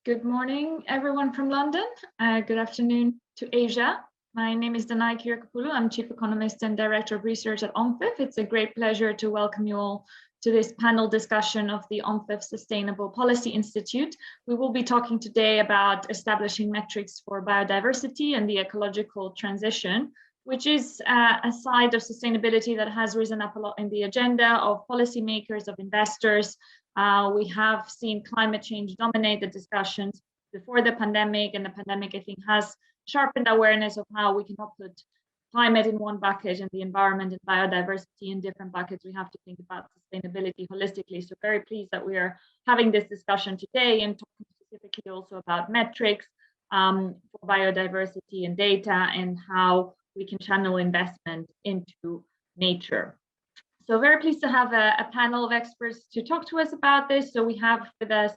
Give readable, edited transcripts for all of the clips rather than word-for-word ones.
Good morning, everyone from London. Good afternoon to Asia. My name is Danai Kirkopoulou. I'm Chief Economist and Director of Research at ONFIF. It's a great pleasure to welcome you all to this panel discussion of the ONFIF Sustainable Policy Institute. We will be talking today about establishing metrics for biodiversity and the ecological transition, which is a side of sustainability that has risen up a lot in the agenda of policymakers, of investors. We have seen climate change dominate the discussions before the pandemic, and the pandemic, I think, has sharpened awareness of how we cannot put climate in one bucket and the environment and biodiversity in different buckets. We have to think about sustainability holistically. So very pleased that we are having this discussion today and talking specifically also about metrics for biodiversity and data and how we can channel investment into nature. So very pleased to have a panel of experts to talk to us about this. So we have with us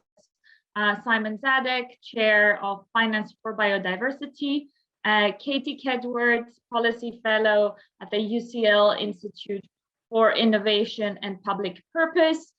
Simon Zadek, Chair of Finance for Biodiversity, Katie Kedwards, Policy Fellow at the UCL Institute for Innovation and Public Purpose.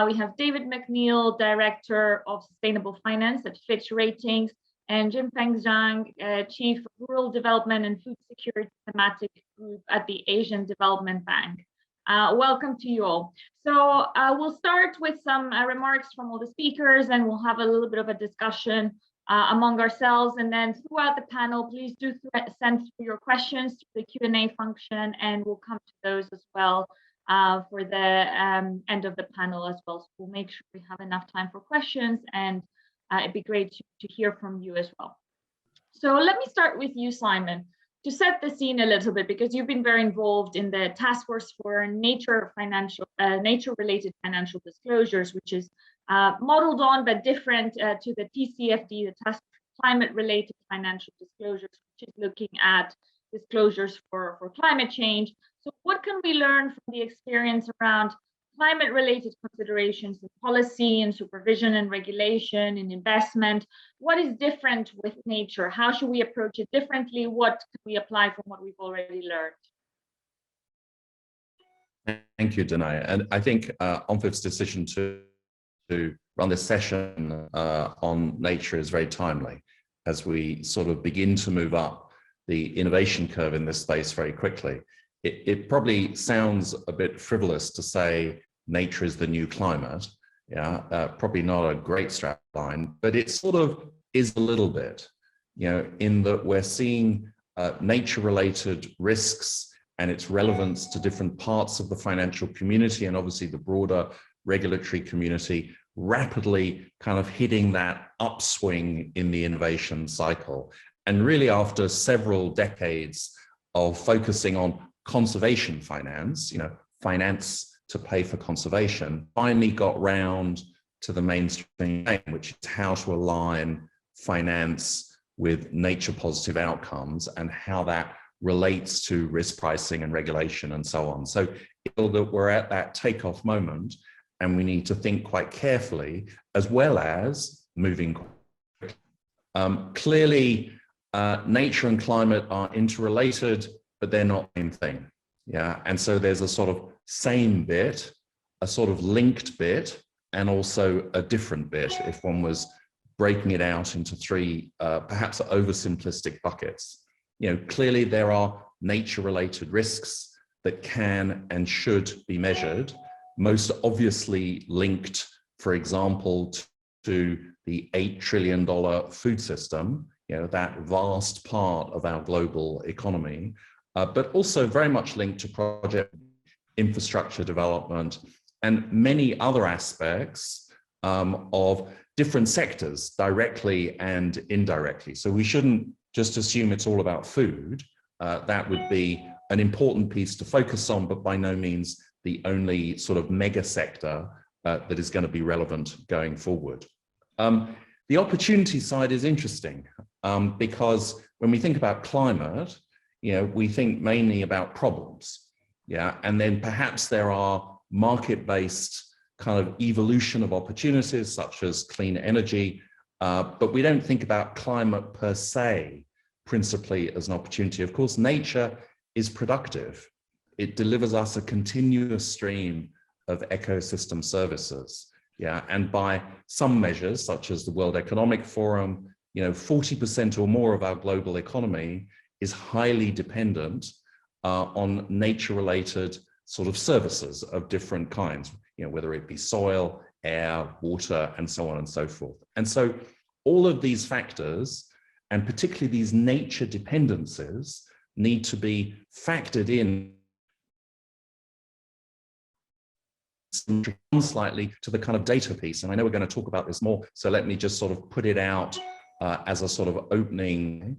We have David McNeil, Director of Sustainable Finance at Fitch Ratings, and Jinpeng Zhang, Chief Rural Development and Food Security Thematic Group at the Asian Development Bank. Welcome to you all. So we'll start with some remarks from all the speakers, and we'll have a little bit of a discussion among ourselves. And then throughout the panel, please do send through your questions to the Q&A function, and we'll come to those as well for the end of the panel as well. So we'll make sure we have enough time for questions, and it'd be great to hear from you as well. So let me start with you, Simon, to set the scene a little bit, because you've been very involved in the task force for nature-related financial disclosures, which is modeled on but different to the TCFD, the Task Force Climate-Related Financial Disclosures, which is looking at disclosures for climate change. So what can we learn from the experience around climate-related considerations in policy and supervision and regulation and investment? What is different with nature? How should we approach it differently? What can we apply from what we've already learned? Thank you, Danai. And I think ONFIF's decision to run this session on nature is very timely as we sort of begin to move up the innovation curve in this space very quickly. It probably sounds a bit frivolous to say nature is the new climate. Yeah, probably not a great strap line, but it sort of is a little bit, in that we're seeing nature-related risks and its relevance to different parts of the financial community and obviously the broader regulatory community rapidly kind of hitting that upswing in the innovation cycle. And really after several decades of focusing on conservation finance, finance to pay for conservation, finally got round to the mainstream aim, which is how to align finance with nature positive outcomes and how that relates to risk pricing and regulation and so on. So that we're at that takeoff moment, and we need to think quite carefully as well as moving quickly. Clearly, nature and climate are interrelated, but they're not the same thing. Yeah, and so there's a sort of same bit, a sort of linked bit, and also a different bit if one was breaking it out into three perhaps oversimplistic buckets. Clearly there are nature-related risks that can and should be measured, most obviously linked, for example, to the $8 trillion food system, that vast part of our global economy, but also very much linked to project infrastructure development and many other aspects of different sectors, directly and indirectly. So we shouldn't just assume it's all about food. That would be an important piece to focus on, but by no means the only sort of mega sector that is going to be relevant going forward. The opportunity side is interesting because when we think about climate, we think mainly about problems. Yeah, and then perhaps there are market-based kind of evolution of opportunities such as clean energy, but we don't think about climate per se principally as an opportunity. Of course, nature is productive. It delivers us a continuous stream of ecosystem services. Yeah, and by some measures, such as the World Economic Forum, 40% or more of our global economy is highly dependent on nature-related sort of services of different kinds, whether it be soil, air, water, and so on and so forth. And so all of these factors, and particularly these nature dependencies, need to be factored in slightly to the kind of data piece. And I know we're going to talk about this more, so let me just sort of put it out as a sort of opening.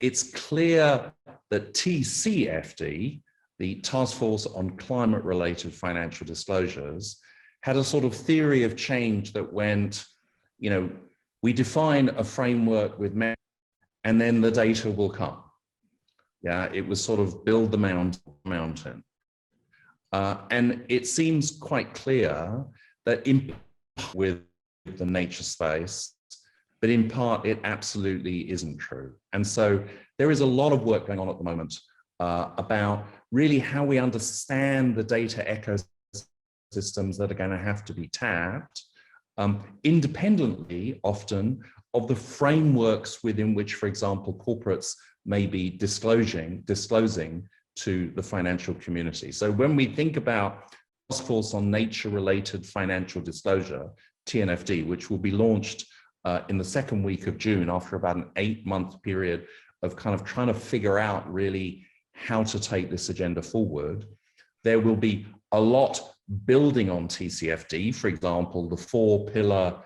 It's clear that TCFD, the Task Force on Climate-Related Financial Disclosures, had a sort of theory of change that went, we define a framework with metrics and then the data will come. Yeah, it was sort of build the mountain. And it seems quite clear that in part with the nature space, but in part it absolutely isn't true. And so there is a lot of work going on at the moment about really how we understand the data ecosystems that are going to have to be tapped, independently often of the frameworks within which, for example, corporates may be disclosing to the financial community. So when we think about Task Force on Nature-Related Financial Disclosure, TNFD, which will be launched in the second week of June after about an 8-month period of kind of trying to figure out really how to take this agenda forward, there will be a lot building on TCFD, for example, the 4-pillar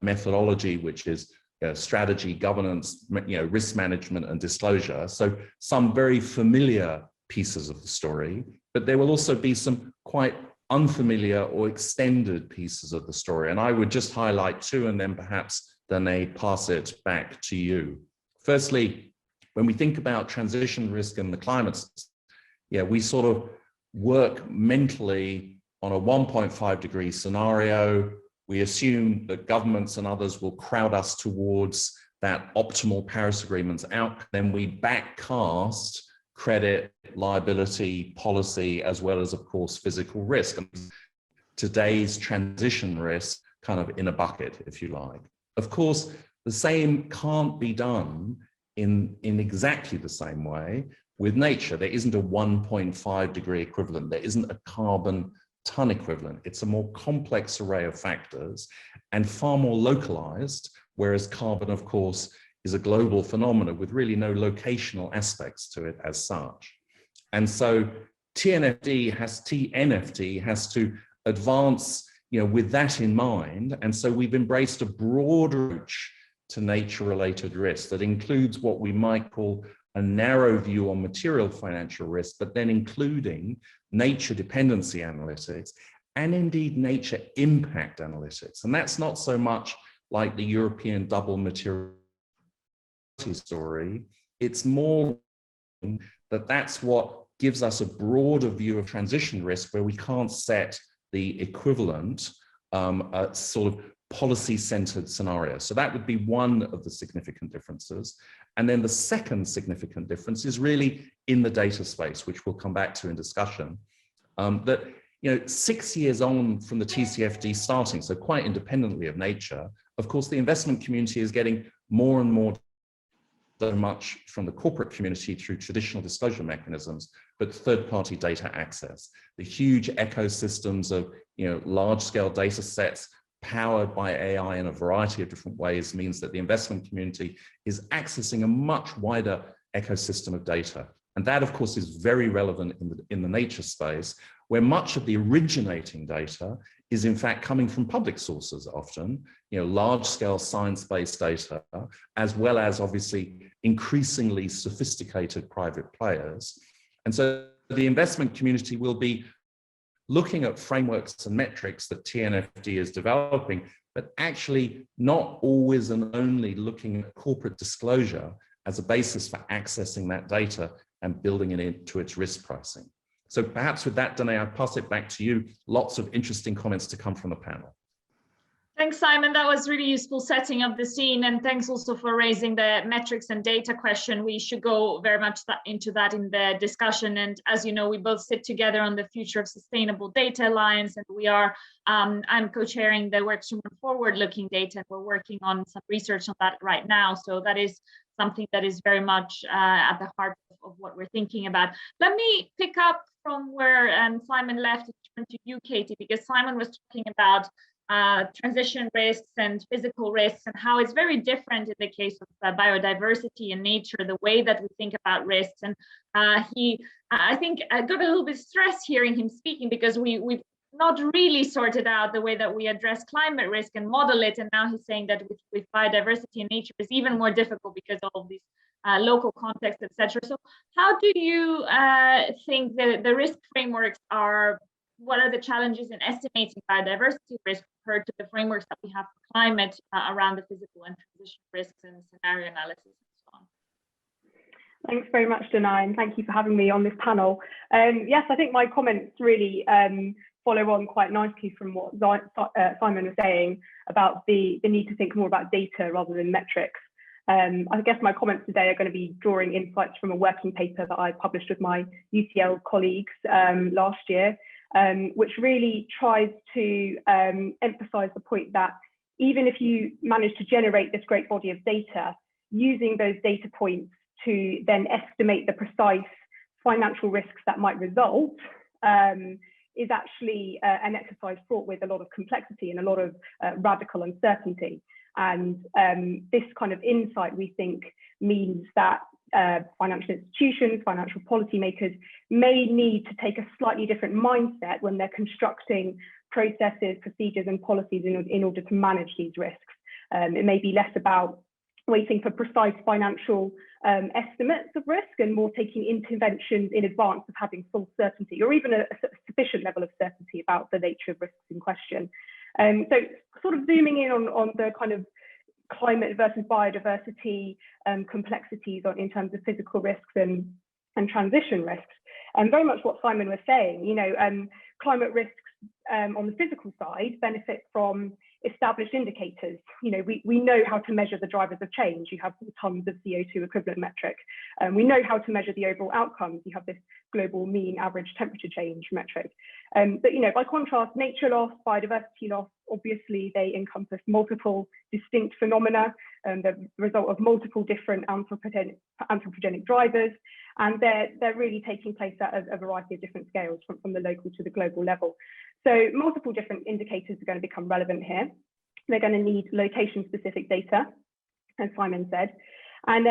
methodology, which is strategy, governance, risk management, and disclosure. So some very familiar pieces of the story, but there will also be some quite unfamiliar or extended pieces of the story. And I would just highlight two, and then perhaps Danae, pass it back to you. Firstly, when we think about transition risk and the climate, we sort of work mentally on a 1.5 degree scenario. We assume that governments and others will crowd us towards that optimal Paris Agreement's outcome. Then we backcast credit, liability, policy, as well as, of course, physical risk. And today's transition risk kind of in a bucket, if you like. Of course, the same can't be done in exactly the same way with nature. There isn't a 1.5 degree equivalent. There isn't a carbon ton equivalent. It's a more complex array of factors and far more localized, whereas carbon, of course, is a global phenomenon with really no locational aspects to it as such. And so TNFD has to advance, with that in mind. And so we've embraced a broad approach to nature-related risk that includes what we might call a narrow view on material financial risk, but then including nature dependency analytics and indeed nature impact analytics. And that's not so much like the European double materiality story. It's more that that's what gives us a broader view of transition risk where we can't set the equivalent sort of policy-centered scenario. So that would be one of the significant differences. And then the second significant difference is really in the data space, which we'll come back to in discussion, that 6 years on from the TCFD starting, so quite independently of nature, of course, the investment community is getting more and more so much from the corporate community through traditional disclosure mechanisms, but third-party data access. The huge ecosystems of large-scale data sets powered by AI in a variety of different ways means that the investment community is accessing a much wider ecosystem of data. And that, of course, is very relevant in the nature space, where much of the originating data is in fact coming from public sources often, large-scale science-based data, as well as obviously increasingly sophisticated private players. And so the investment community will be looking at frameworks and metrics that TNFD is developing, but actually not always and only looking at corporate disclosure as a basis for accessing that data and building it into its risk pricing. So perhaps with that, Danae, I'll pass it back to you. Lots of interesting comments to come from the panel. Thanks, Simon. That was really useful setting up the scene. And thanks also for raising the metrics and data question. We should go very much into that in the discussion. And as you know, we both sit together on the Future of Sustainable Data Alliance, and we are, I'm co-chairing the workstream on forward-looking data, and we're working on some research on that right now. So that is something that is very much at the heart of what we're thinking about. Let me pick up from where Simon left and turn to you, Katie, because Simon was talking about transition risks and physical risks, and how it's very different in the case of biodiversity and nature, the way that we think about risks. And I think I got a little bit stressed hearing him speaking, because we've not really sorted out the way that we address climate risk and model it. And now he's saying that with biodiversity and nature is even more difficult because of all these local contexts, etc. So how do you think the risk frameworks are? What are the challenges in estimating biodiversity risk compared to the frameworks that we have for climate around the physical and transition risks and scenario analysis and so on? Thanks very much, Danai, and thank you for having me on this panel. Yes, I think my comments really follow on quite nicely from what Simon was saying about the need to think more about data rather than metrics. I guess my comments today are going to be drawing insights from a working paper that I published with my UCL colleagues last year, which really tries to emphasize the point that even if you manage to generate this great body of data, using those data points to then estimate the precise financial risks that might result is actually an exercise fraught with a lot of complexity and a lot of radical uncertainty. And this kind of insight, we think, means that financial institutions, financial policymakers may need to take a slightly different mindset when they're constructing processes, procedures, and policies in order to manage these risks. It may be less about waiting for precise financial estimates of risk and more taking interventions in advance of having full certainty, or even a sufficient level of certainty about the nature of risks in question. So sort of zooming in on the kind of climate versus biodiversity complexities in terms of physical risks and transition risks, and very much what Simon was saying, you know, climate risks on the physical side benefit from established indicators. You know, we know how to measure the drivers of change. You have tons of CO2 equivalent metric. We know how to measure the overall outcomes. You have this global mean average temperature change metric. But, you know, by contrast, nature loss, biodiversity loss, obviously they encompass multiple distinct phenomena, the result of multiple different anthropogenic drivers, and they're really taking place at a variety of different scales from the local to the global level. So multiple different indicators are going to become relevant here. They're going to need location-specific data, as Simon said. And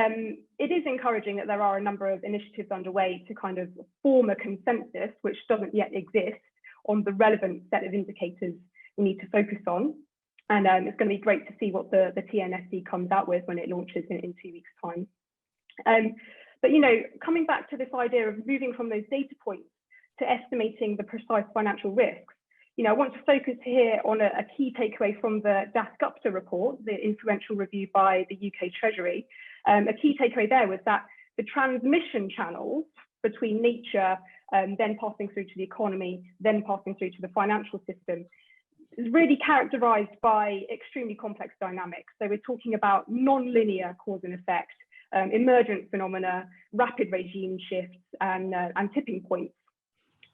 it is encouraging that there are a number of initiatives underway to kind of form a consensus, which doesn't yet exist, on the relevant set of indicators we need to focus on. And it's going to be great to see what the TNSD comes out with when it launches in 2 weeks' time. But, you know, coming back to this idea of moving from those data points to estimating the precise financial risks, you know, I want to focus here on a key takeaway from the Das Gupta report, the influential review by the UK Treasury. A key takeaway there was that the transmission channels between nature, then passing through to the economy, then passing through to the financial system, is really characterized by extremely complex dynamics. So we're talking about non-linear cause and effect, emergent phenomena, rapid regime shifts, and tipping points.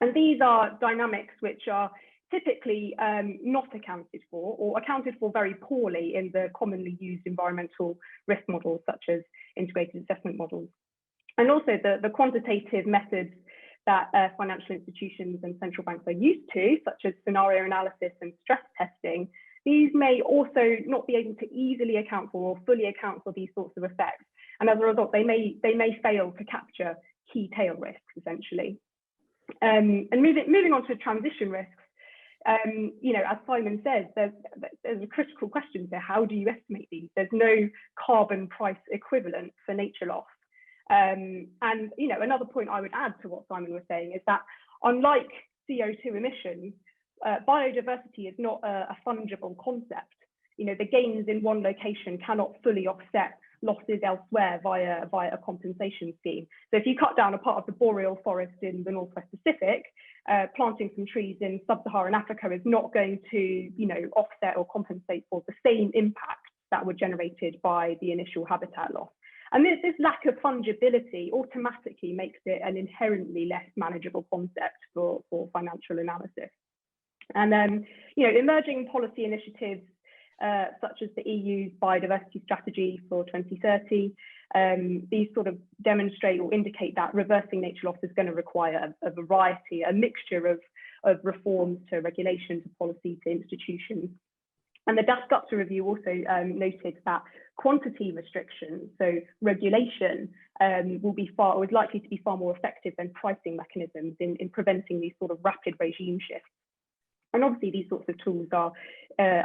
And these are dynamics which are typically not accounted for, or accounted for very poorly in the commonly used environmental risk models, such as integrated assessment models. And also the quantitative methods that financial institutions and central banks are used to, such as scenario analysis and stress testing, these may also not be able to easily account for or fully account for these sorts of effects. And as a result, they may fail to capture key tail risks, essentially. And moving on to transition risks, you know, as Simon says, there's a critical question there. How do you estimate these? There's no carbon price equivalent for nature loss. And, you know, another point I would add to what Simon was saying is that unlike CO2 emissions, biodiversity is not a fungible concept. You know, the gains in one location cannot fully offset losses elsewhere via a compensation scheme. So if you cut down a part of the boreal forest in the Northwest Pacific, planting some trees in sub-Saharan Africa is not going to, offset or compensate for the same impacts that were generated by the initial habitat loss. And this lack of fungibility automatically makes it an inherently less manageable concept for financial analysis. And emerging policy initiatives such as the EU's Biodiversity Strategy for 2030, these sort of demonstrate or indicate that reversing nature loss is going to require a variety, a mixture of reforms to regulation, to policy, to institutions. And the Dasgupta review also noted that quantity restrictions, so regulation, is likely to be far more effective than pricing mechanisms in preventing these sort of rapid regime shifts. And obviously, these sorts of tools are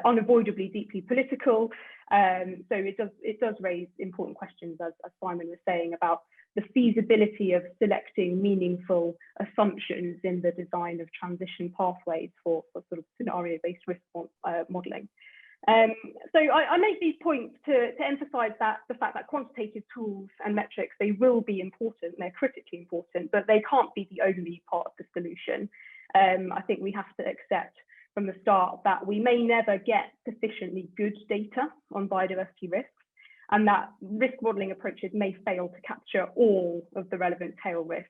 unavoidably deeply political. So it does raise important questions, as Simon was saying, about the feasibility of selecting meaningful assumptions in the design of transition pathways for sort of scenario-based risk modelling. So I make these points to emphasise that the fact that quantitative tools and metrics, they will be important, they're critically important, but they can't be the only part of the solution. I think we have to accept from the start that we may never get sufficiently good data on biodiversity risks, and that risk modelling approaches may fail to capture all of the relevant tail risks.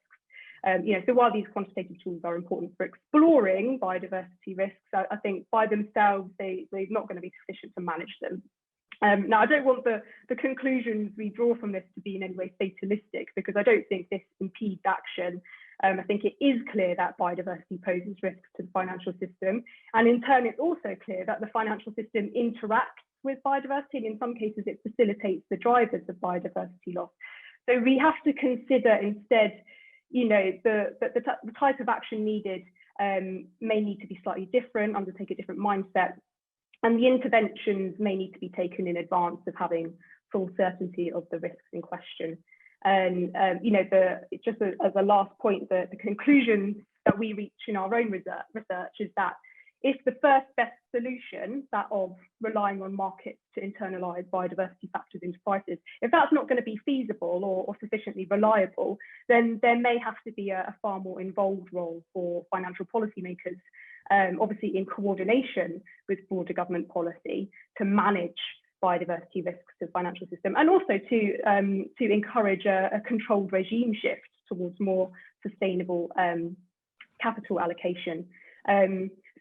So while these quantitative tools are important for exploring biodiversity risks, I think by themselves, they're not going to be sufficient to manage them. Now, I don't want the conclusions we draw from this to be in any way fatalistic, because I don't think this impedes action. I think it is clear that biodiversity poses risks to the financial system. And in turn, it's also clear that the financial system interacts with biodiversity, and in some cases, it facilitates the drivers of biodiversity loss. So we have to consider instead, the type of action needed may need to be slightly different, undertake a different mindset, and the interventions may need to be taken in advance of having full certainty of the risks in question. And just as a last point, the conclusion that we reach in our own research is that if the first best solution, that of relying on markets to internalise biodiversity factors into prices, if that's not going to be feasible or sufficiently reliable, then there may have to be a far more involved role for financial policymakers, obviously in coordination with broader government policy, to manage biodiversity risks to the financial system, and also to encourage a controlled regime shift towards more sustainable capital allocation.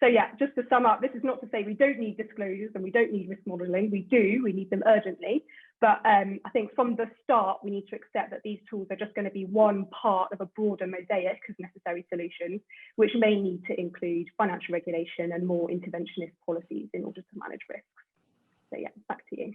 So yeah, just to sum up, this is not to say we don't need disclosures and we don't need risk modelling. We do, we need them urgently. But I think from the start, we need to accept that these tools are just going to be one part of a broader mosaic of necessary solutions, which may need to include financial regulation and more interventionist policies in order to manage risks. So yeah, back to you.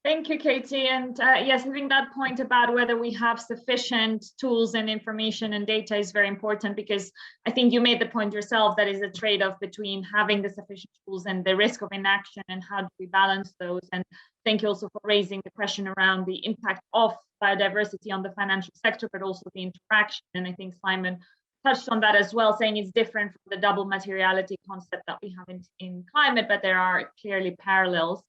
Thank you, Katie. And yes, I think that point about whether we have sufficient tools and information and data is very important, because I think you made the point yourself that is a trade-off between having the sufficient tools and the risk of inaction, and how do we balance those. And thank you also for raising the question around the impact of biodiversity on the financial sector, but also the interaction. And I think Simon touched on that as well, saying it's different from the double materiality concept that we have in climate, but there are clearly parallels.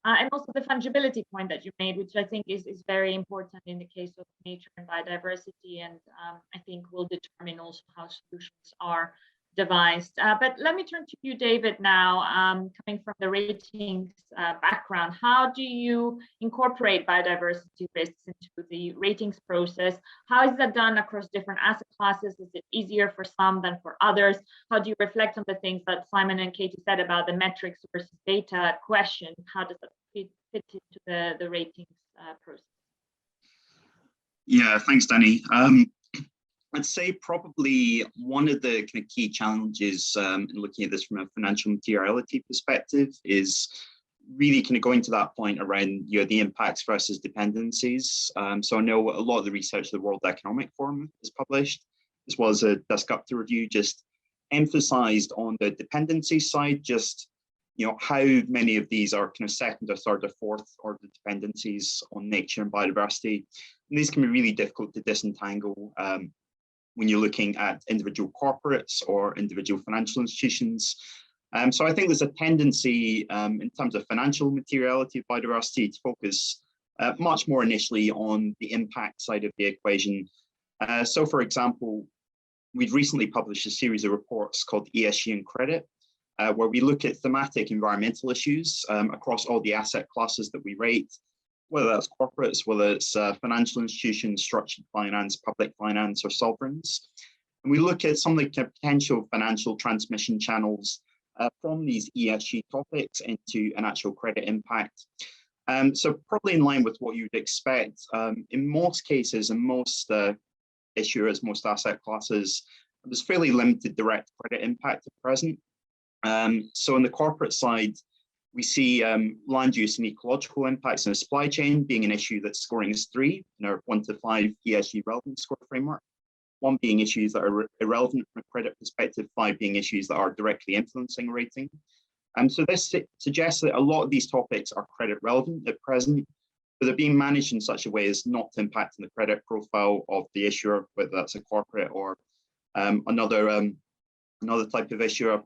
And also the fungibility point that you made, which I think is very important in the case of nature and biodiversity, and I think will determine also how solutions are devised. But let me turn to you, David, now, coming from the ratings background. How do you incorporate biodiversity risks into the ratings process? How is that done across different asset classes? Is it easier for some than for others? How do you reflect on the things that Simon and Katie said about the metrics versus data question? How does that fit into the ratings process? Yeah, thanks, Danny. I'd say probably one of the kind of key challenges in looking at this from a financial materiality perspective is really kind of going to that point around the impacts versus dependencies. So I know a lot of the research the World Economic Forum has published, as well as a Dasgupta review, just emphasized on the dependency side, just how many of these are kind of second or third or fourth order dependencies on nature and biodiversity. And these can be really difficult to disentangle when you're looking at individual corporates or individual financial institutions. So I think there's a tendency in terms of financial materiality of biodiversity to focus much more initially on the impact side of the equation. So for example, we've recently published a series of reports called ESG and Credit, where we look at thematic environmental issues across all the asset classes that we rate, whether that's corporates, whether it's financial institutions, structured finance, public finance, or sovereigns. And we look at some of the potential financial transmission channels from these ESG topics into an actual credit impact. So probably in line with what you'd expect, in most cases, in most issuers, most asset classes, there's fairly limited direct credit impact at present. So on the corporate side, we see land use and ecological impacts in the supply chain being an issue that's scoring as 3 in our 1 to 5 ESG relevant score framework. 1 being issues that are irrelevant from a credit perspective, 5 being issues that are directly influencing rating. So this suggests that a lot of these topics are credit relevant at present, but they're being managed in such a way as not to impact on the credit profile of the issuer, whether that's a corporate or another type of issuer.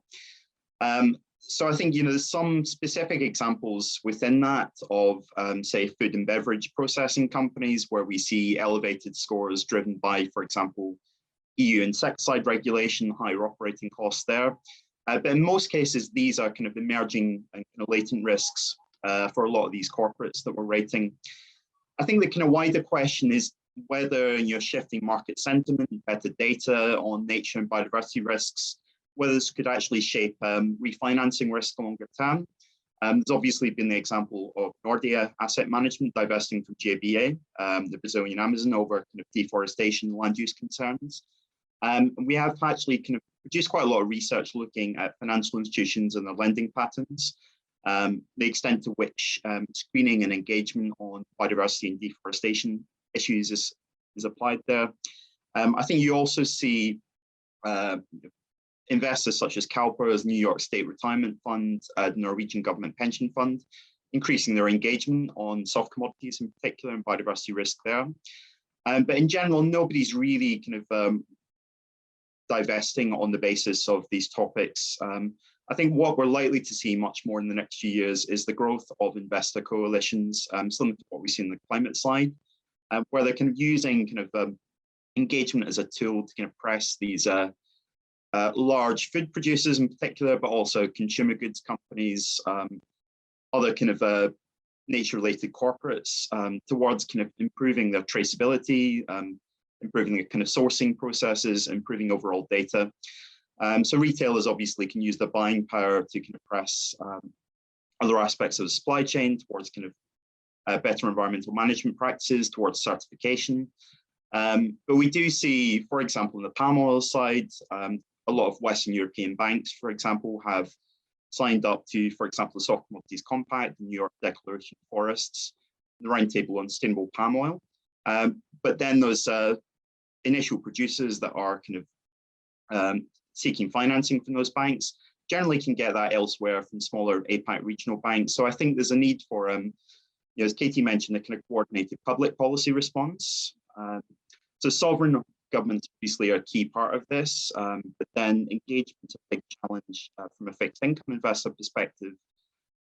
So I think, there's some specific examples within that of, say, food and beverage processing companies where we see elevated scores driven by, for example, EU insecticide regulation, higher operating costs there. But in most cases, these are kind of emerging and kind of latent risks for a lot of these corporates that we're rating. I think the kind of wider question is whether shifting market sentiment, better data on nature and biodiversity risks, whether this could actually shape refinancing risk longer term. There's obviously been the example of Nordea Asset Management divesting from JBA, the Brazilian Amazon, over kind of deforestation and land use concerns. And we have actually kind of produced quite a lot of research looking at financial institutions and their lending patterns, the extent to which screening and engagement on biodiversity and deforestation issues is applied there. I think you also see investors such as CalPERS, New York State Retirement Fund, the Norwegian Government Pension Fund, increasing their engagement on soft commodities in particular and biodiversity risk there. But in general, nobody's really kind of divesting on the basis of these topics. I think what we're likely to see much more in the next few years is the growth of investor coalitions, similar to what we see in the climate side, where they're kind of using kind of engagement as a tool to kind of press these large food producers in particular, but also consumer goods companies, other kind of nature-related corporates towards kind of improving their traceability, improving the kind of sourcing processes, improving overall data. So retailers obviously can use their buying power to kind of press other aspects of the supply chain towards kind of better environmental management practices, towards certification. But we do see, for example, on the palm oil side, a lot of Western European banks, for example, have signed up to, for example, the Soft Commodities Compact, the New York Declaration of Forests, the Roundtable on Sustainable Palm Oil. But then those initial producers that are kind of seeking financing from those banks generally can get that elsewhere from smaller APAC regional banks. So I think there's a need for, as Katie mentioned, a kind of coordinated public policy response. So sovereign governments obviously are a key part of this, but then engagement is a big challenge from a fixed income investor perspective.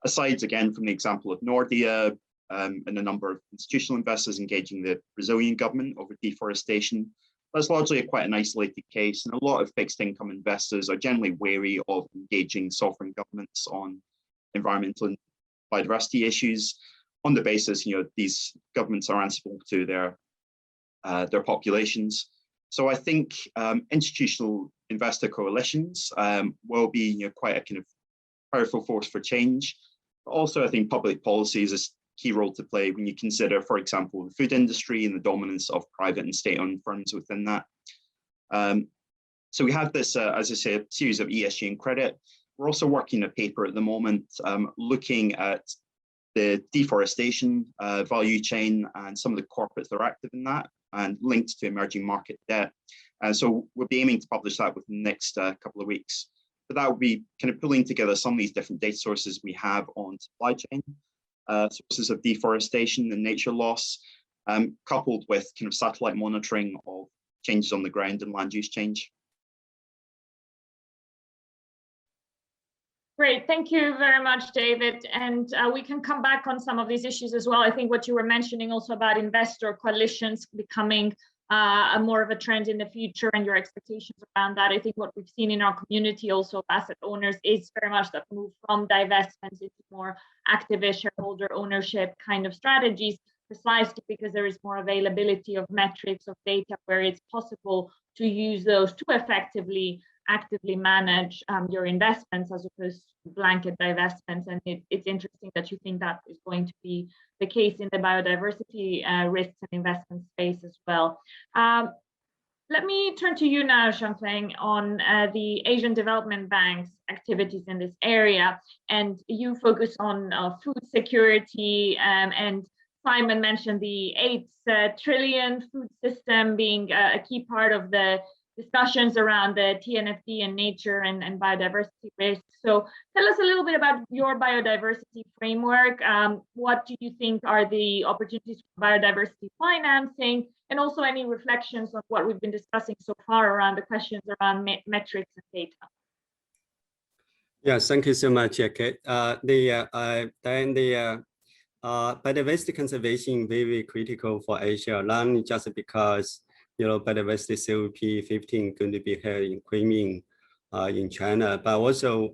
Aside again from the example of Nordea and a number of institutional investors engaging the Brazilian government over deforestation, that's largely quite an isolated case, and a lot of fixed income investors are generally wary of engaging sovereign governments on environmental and biodiversity issues on the basis, these governments are answerable to their populations. So I think institutional investor coalitions will be quite a kind of powerful force for change. But also, I think public policy is a key role to play when you consider, for example, the food industry and the dominance of private and state-owned firms within that. So we have this, as I say, a series of ESG and credit. We're also working a paper at the moment looking at the deforestation value chain and some of the corporates that are active in that, and linked to emerging market debt. So we'll be aiming to publish that within the next couple of weeks. But that will be kind of pulling together some of these different data sources we have on supply chain, sources of deforestation and nature loss, coupled with kind of satellite monitoring of changes on the ground and land use change. Great, thank you very much, David. And we can come back on some of these issues as well. I think what you were mentioning also about investor coalitions becoming more of a trend in the future and your expectations around that. I think what we've seen in our community also of asset owners is very much that move from divestments into more activist shareholder ownership kind of strategies, precisely because there is more availability of metrics, of data, where it's possible to use those to effectively actively manage your investments as opposed to blanket divestments. And it's interesting that you think that is going to be the case in the biodiversity risks and investment space as well. Let me turn to you now, Xiangfeng, on the Asian Development Bank's activities in this area. And you focus on food security, and Simon mentioned the 8 trillion food system being a key part of the discussions around the TNFD and nature and biodiversity risks. So tell us a little bit about your biodiversity framework. What do you think are the opportunities for biodiversity financing, and also any reflections on what we've been discussing so far around the questions around metrics and data? Yeah, thank you so much, Kate. Biodiversity conservation very critical for Asia, not just because biodiversity COP15 going to be held in Kunming in China, but also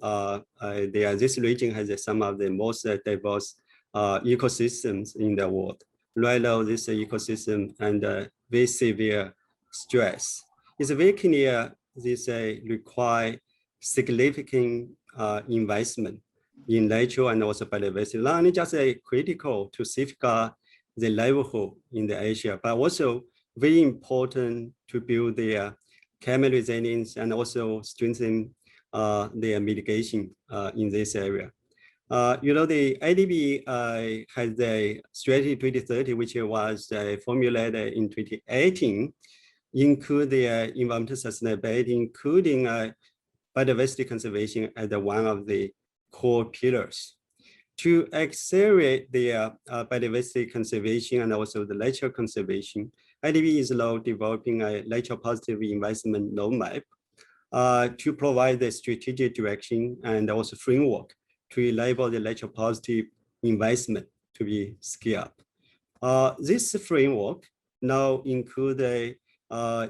this region has some of the most diverse ecosystems in the world. Right now, this ecosystem under very severe stress. It's very clear this require significant investment in nature and also biodiversity, not only just critical to safeguard the livelihood in the Asia, but also very important to build their climate resilience and also strengthen their mitigation in this area. The IDB has a strategy 2030, which was formulated in 2018, include the environmental sustainability, including biodiversity conservation as one of the core pillars. To accelerate the biodiversity conservation and also the nature conservation, IDB is now developing a nature positive investment roadmap to provide the strategic direction and also framework to enable the nature positive investment to be scaled up. This framework now includes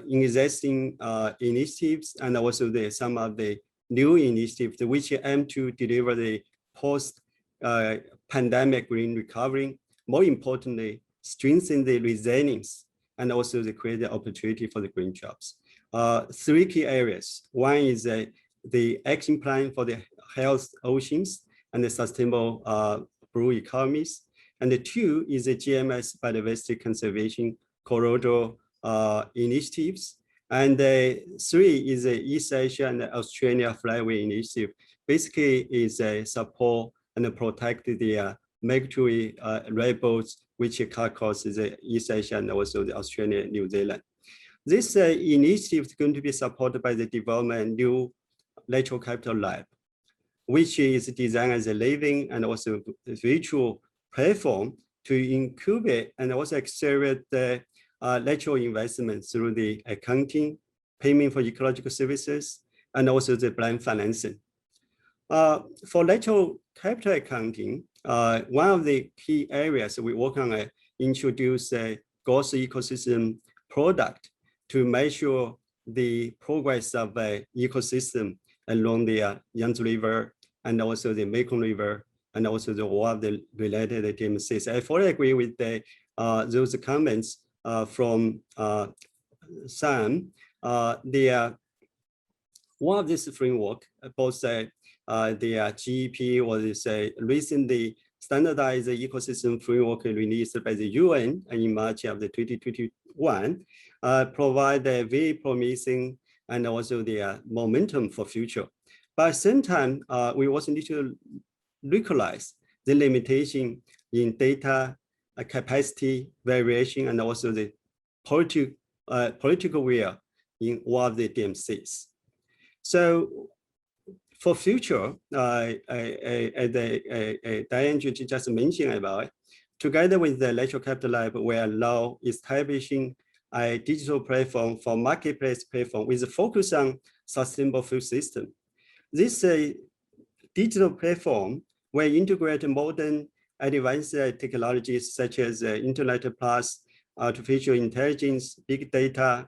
existing initiatives and also some of the new initiatives which aim to deliver the post-pandemic green recovery. More importantly, strengthen the resilience and also create the opportunity for the green jobs. 3 key areas. One is the action plan for the health oceans and the sustainable blue economies. And the 2 is the GMS biodiversity conservation corridor initiatives. And 3 is the East Asia and the Australia Flyway initiative. Basically is a support and protect the migratory rebels which cut across the East Asia and also the Australia and New Zealand. This initiative is going to be supported by the development new natural capital lab, which is designed as a living and also virtual platform to incubate and also accelerate the natural investment through the accounting, payment for ecological services, and also the blind financing. For natural capital accounting, one of the key areas we work on introduce a gross ecosystem product to measure the progress of the ecosystem along the Yangtze River and also the Mekong River and also all of the related DMCs. I fully agree with those comments from Sam. One of this framework, both the GEP or recently standardized ecosystem framework released by the UN in March of the 2021, provide a very promising and also the momentum for future. But at the same time, we also need to recognize the limitation in data capacity variation and also the political will in all of the DMCs. So for future, Diane just mentioned about, together with the Natural Capital Lab, we are now establishing a digital platform for marketplace platform with a focus on sustainable food system. This digital platform where integrate modern advanced technologies such as Internet plus, artificial intelligence, big data,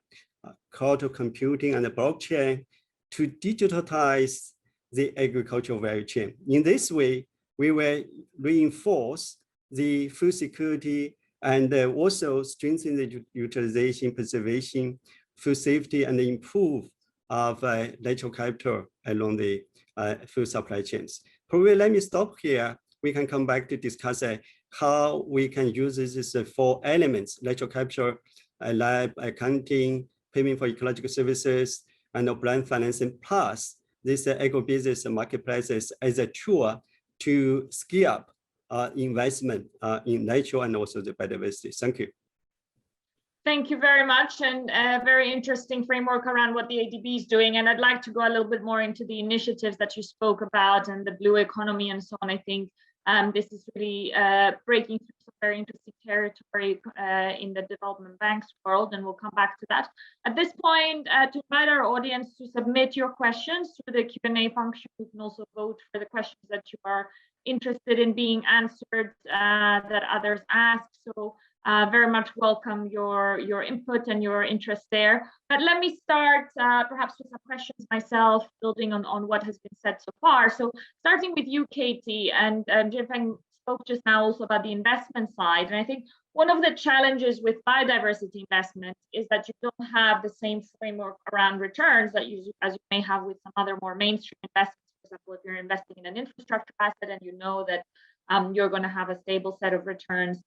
cloud computing, and blockchain to digitize the agricultural value chain. In this way, we will reinforce the food security and also strengthen the utilization, preservation, food safety, and improve of natural capital along the food supply chains. Probably let me stop here. We can come back to discuss how we can use these 4 elements: natural capital, lab, accounting, payment for ecological services, and brand financing, plus this agribusiness marketplaces as a tool to scale up investment in nature and also the biodiversity. Thank you. Thank you very much, and a very interesting framework around what the ADB is doing. And I'd like to go a little bit more into the initiatives that you spoke about and the blue economy and so on. I think this is really breaking through some very interesting territory in the development banks world, and we'll come back to that. At this point, to invite our audience to submit your questions through the Q&A function. You can also vote for the questions that you are interested in being answered that others ask. So very much welcome your input and your interest there. But let me start perhaps with some questions myself, building on what has been said so far. So starting with you, Katie, and Jinfeng spoke just now also about the investment side. And I think one of the challenges with biodiversity investment is that you don't have the same framework around returns that as you may have with some other more mainstream investments. For example, if you're investing in an infrastructure asset and you know that you're going to have a stable set of returns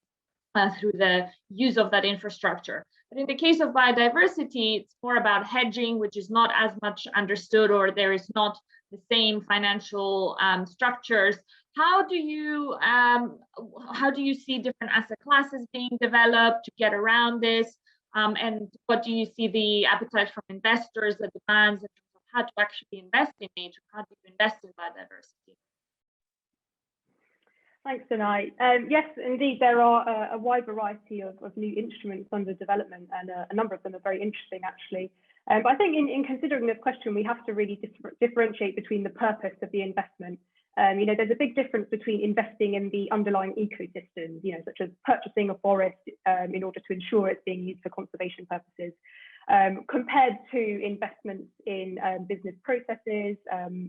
through the use of that infrastructure. But in the case of biodiversity, it's more about hedging, which is not as much understood, or there is not the same financial structures. How do you see different asset classes being developed to get around this? And what do you see the appetite from investors, the demands in terms of how to actually invest in nature? How do you invest in biodiversity? Thanks, Danai. Yes, indeed, there are a wide variety of new instruments under development, and a number of them are very interesting, actually. But I think in considering this question, we have to really differentiate between the purpose of the investment. There's a big difference between investing in the underlying ecosystems, such as purchasing a forest in order to ensure it's being used for conservation purposes, compared to investments in business processes,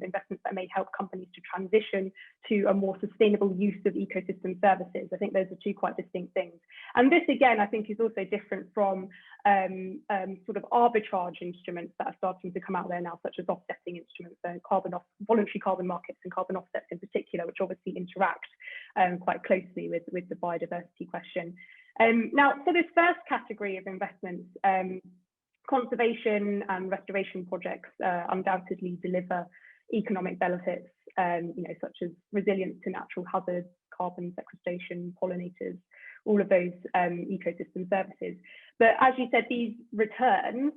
investments that may help companies to transition to a more sustainable use of ecosystem services. I think those are 2 quite distinct things. And this, again, I think is also different from sort of arbitrage instruments that are starting to come out there now, such as offsetting instruments, voluntary carbon markets and carbon offsets in particular, which obviously interact quite closely with the biodiversity question. Now, for this first category of investments, conservation and restoration projects undoubtedly deliver economic benefits, such as resilience to natural hazards, carbon sequestration, pollinators, all of those ecosystem services. But as you said, these returns,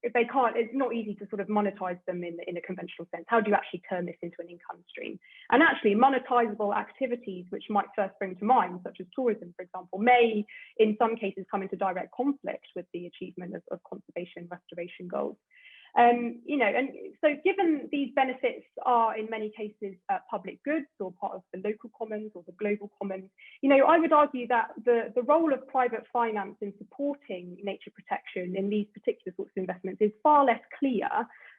it's not easy to sort of monetize them in a conventional sense. How do you actually turn this into an income stream? And actually, monetizable activities, which might first spring to mind, such as tourism, for example, may in some cases come into direct conflict with the achievement of conservation restoration goals. And so given these benefits are in many cases public goods or part of the local commons or the global commons, I would argue that the role of private finance in supporting nature protection in these particular sorts of investments is far less clear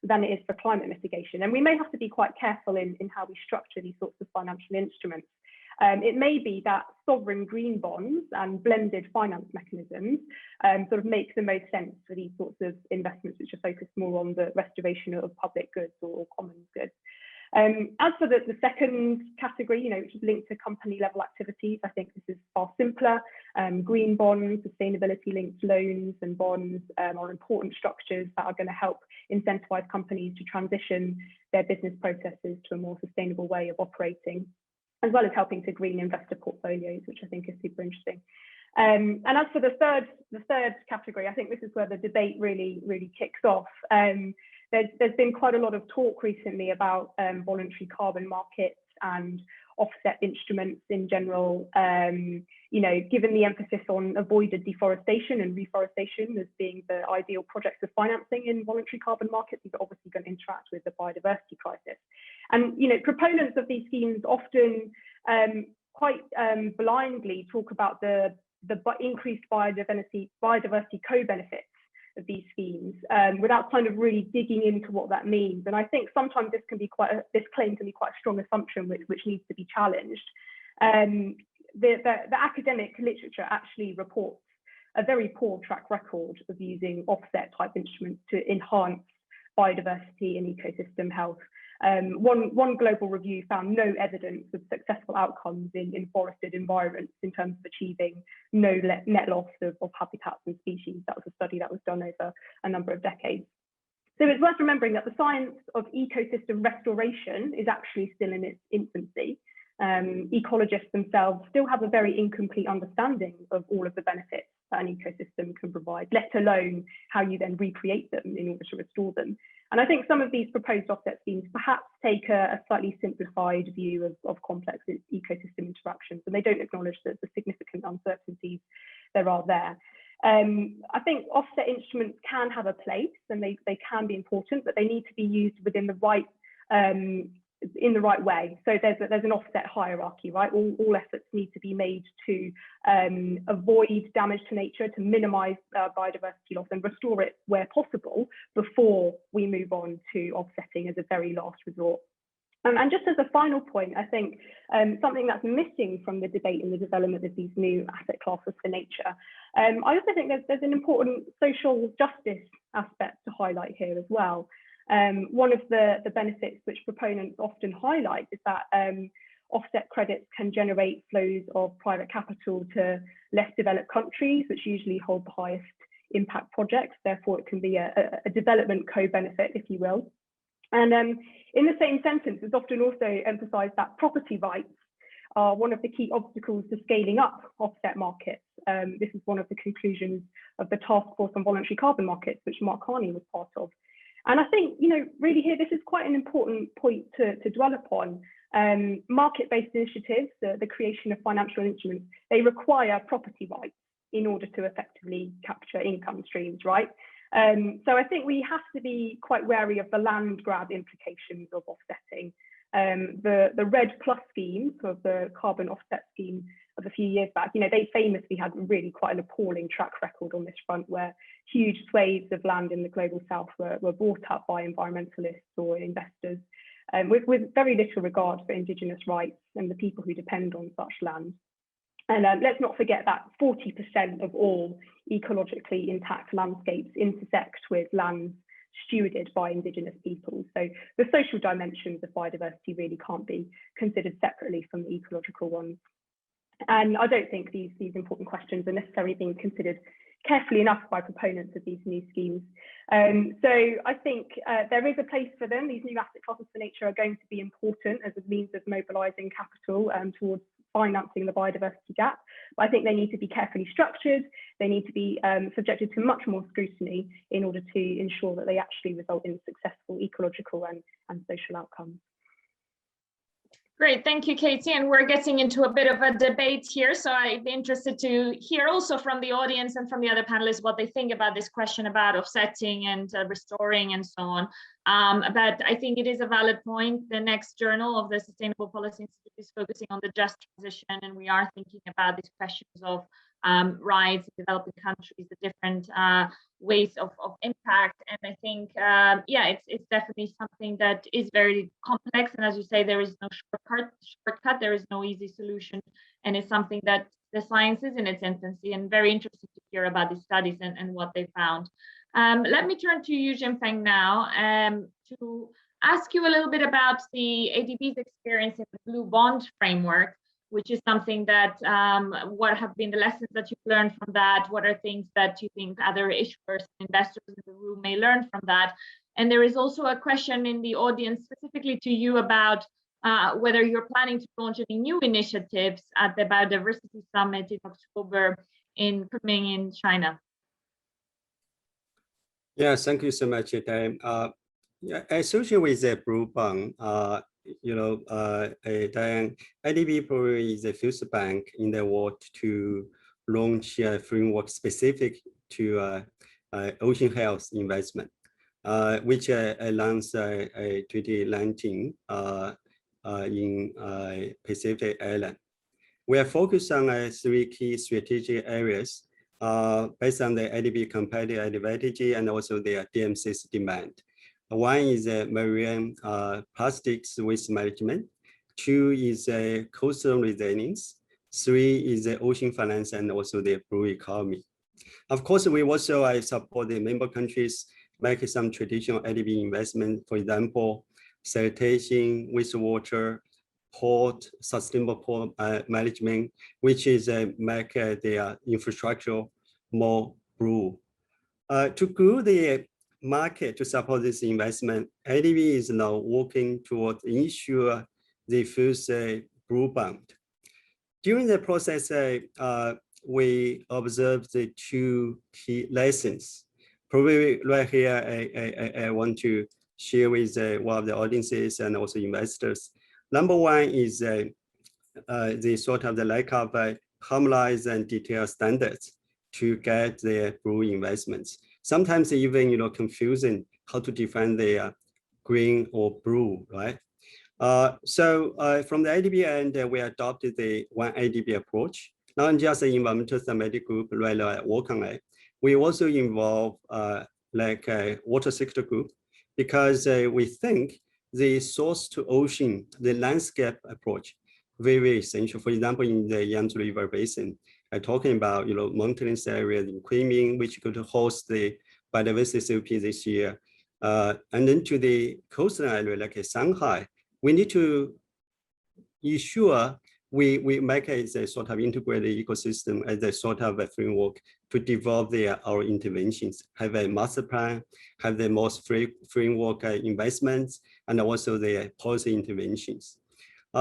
than it is for climate mitigation. And we may have to be quite careful in how we structure these sorts of financial instruments. It may be that sovereign green bonds and blended finance mechanisms sort of make the most sense for these sorts of investments, which are focused more on the restoration of public goods or commons goods. As for the second category, which is linked to company level activities, I think this is far simpler. Green bonds, sustainability linked loans and bonds are important structures that are going to help incentivize companies to transition their business processes to a more sustainable way of operating, as well as helping to green investor portfolios, which I think is super interesting. And as for the third category, I think this is where the debate really kicks off. There's been quite a lot of talk recently about voluntary carbon markets and offset instruments in general, given the emphasis on avoided deforestation and reforestation as being the ideal projects of financing in voluntary carbon markets, these are obviously going to interact with the biodiversity crisis. And proponents of these schemes often quite blindly talk about the increased biodiversity co-benefits of these schemes without kind of really digging into what that means. And I think sometimes this claim can be quite a strong assumption which needs to be challenged. The academic literature actually reports a very poor track record of using offset type instruments to enhance biodiversity and ecosystem health. One global review found no evidence of successful outcomes in forested environments in terms of achieving no net loss of habitats and species. That was a study that was done over a number of decades. So it's worth remembering that the science of ecosystem restoration is actually still in its infancy. Ecologists themselves still have a very incomplete understanding of all of the benefits that an ecosystem can provide, let alone how you then recreate them in order to restore them. And I think some of these proposed offset schemes perhaps take a slightly simplified view of complex ecosystem interactions, and they don't acknowledge the significant uncertainties there are there. I think offset instruments can have a place, and they can be important, but they need to be used within the right in the right way. So there's an offset hierarchy, right? All efforts need to be made to avoid damage to nature, to minimize biodiversity loss and restore it where possible before we move on to offsetting as a very last resort. And just as a final point, I think something that's missing from the debate in the development of these new asset classes for nature, I also think there's an important social justice aspect to highlight here as well. One of the benefits which proponents often highlight is that offset credits can generate flows of private capital to less developed countries, which usually hold the highest impact projects. Therefore, it can be a development co-benefit, if you will. And in the same sentence, it's often also emphasized that property rights are one of the key obstacles to scaling up offset markets. This is one of the conclusions of the Task Force on Voluntary Carbon Markets, which Mark Carney was part of. And I think, really here, this is quite an important point to dwell upon. Market-based initiatives, the creation of financial instruments, they require property rights in order to effectively capture income streams, right? So I think we have to be quite wary of the land grab implications of offsetting. The RED Plus scheme, sort of the carbon offset scheme of a few years back, they famously had really quite an appalling track record on this front, where huge swathes of land in the global south were bought up by environmentalists or investors with very little regard for indigenous rights and the people who depend on such land. And let's not forget that 40% of all ecologically intact landscapes intersect with lands stewarded by indigenous peoples. So the social dimensions of biodiversity really can't be considered separately from the ecological ones. And I don't think these important questions are necessarily being considered carefully enough by proponents of these new schemes. So I think there is a place for them. These new asset classes for nature are going to be important as a means of mobilizing capital towards financing the biodiversity gap. But I think they need to be carefully structured. They need to be subjected to much more scrutiny in order to ensure that they actually result in successful ecological and social outcomes. Great, thank you, Katie. And we're getting into a bit of a debate here. So I'd be interested to hear also from the audience and from the other panelists what they think about this question about offsetting and restoring and so on. But I think it is a valid point. The next journal of the Sustainable Policy Institute is focusing on the just transition, and we are thinking about these questions of rights in developing countries, the different ways of impact. And I think, yeah, it's definitely something that is very complex. And as you say, there is no shortcut, there is no easy solution. And it's something that the science is in its infancy, and very interesting to hear about these studies and what they found. Let me turn to you, Jinfeng, now to ask you a little bit about the ADB's experience in the Blue Bond framework, which is something that, what have been the lessons that you've learned from that? What are things that you think other issuers and investors in the room may learn from that? And there is also a question in the audience specifically to you about whether you're planning to launch any new initiatives at the Biodiversity Summit in October in Kunming in China. Yeah, thank you so much, Dan. Yeah, associated with the Blue Bond, then IDB probably is the first bank in the world to launch a framework specific to ocean health investment. which I announced 2019 in Pacific Island. We are focused on 3 key strategic areas based on the ADB competitive advantage and also their DMC's demand. One is marine plastics waste management. 2 is coastal resilience. 3 is ocean finance and also the blue economy. Of course, we also support the member countries make some traditional ADB investment, for example, sanitation, wastewater, port, sustainable port management, which is make their infrastructure more blue. To grow the market to support this investment, ADB is now working towards ensure the first blue bond. During the process, we observed the 2 key lessons. Probably right here, I want to share with one of the audiences and also investors. Number 1 is the sort of the lack of harmonized and detailed standards to get the blue investments. Sometimes even confusing how to define the green or blue, right? So from the ADB end, we adopted the one ADB approach, not just the environmental thematic group right work on it. We also involve like a water sector group because we think the source to ocean, the landscape approach, very essential. For example, in the Yangtze River Basin, I'm talking about mountainous areas in Kunming, which could host the biodiversity COP this year, and then to the coastal area like Shanghai. We need to ensure we make it a sort of integrated ecosystem as a sort of a framework to develop our interventions, have a master plan, have the most framework investments, and also the policy interventions.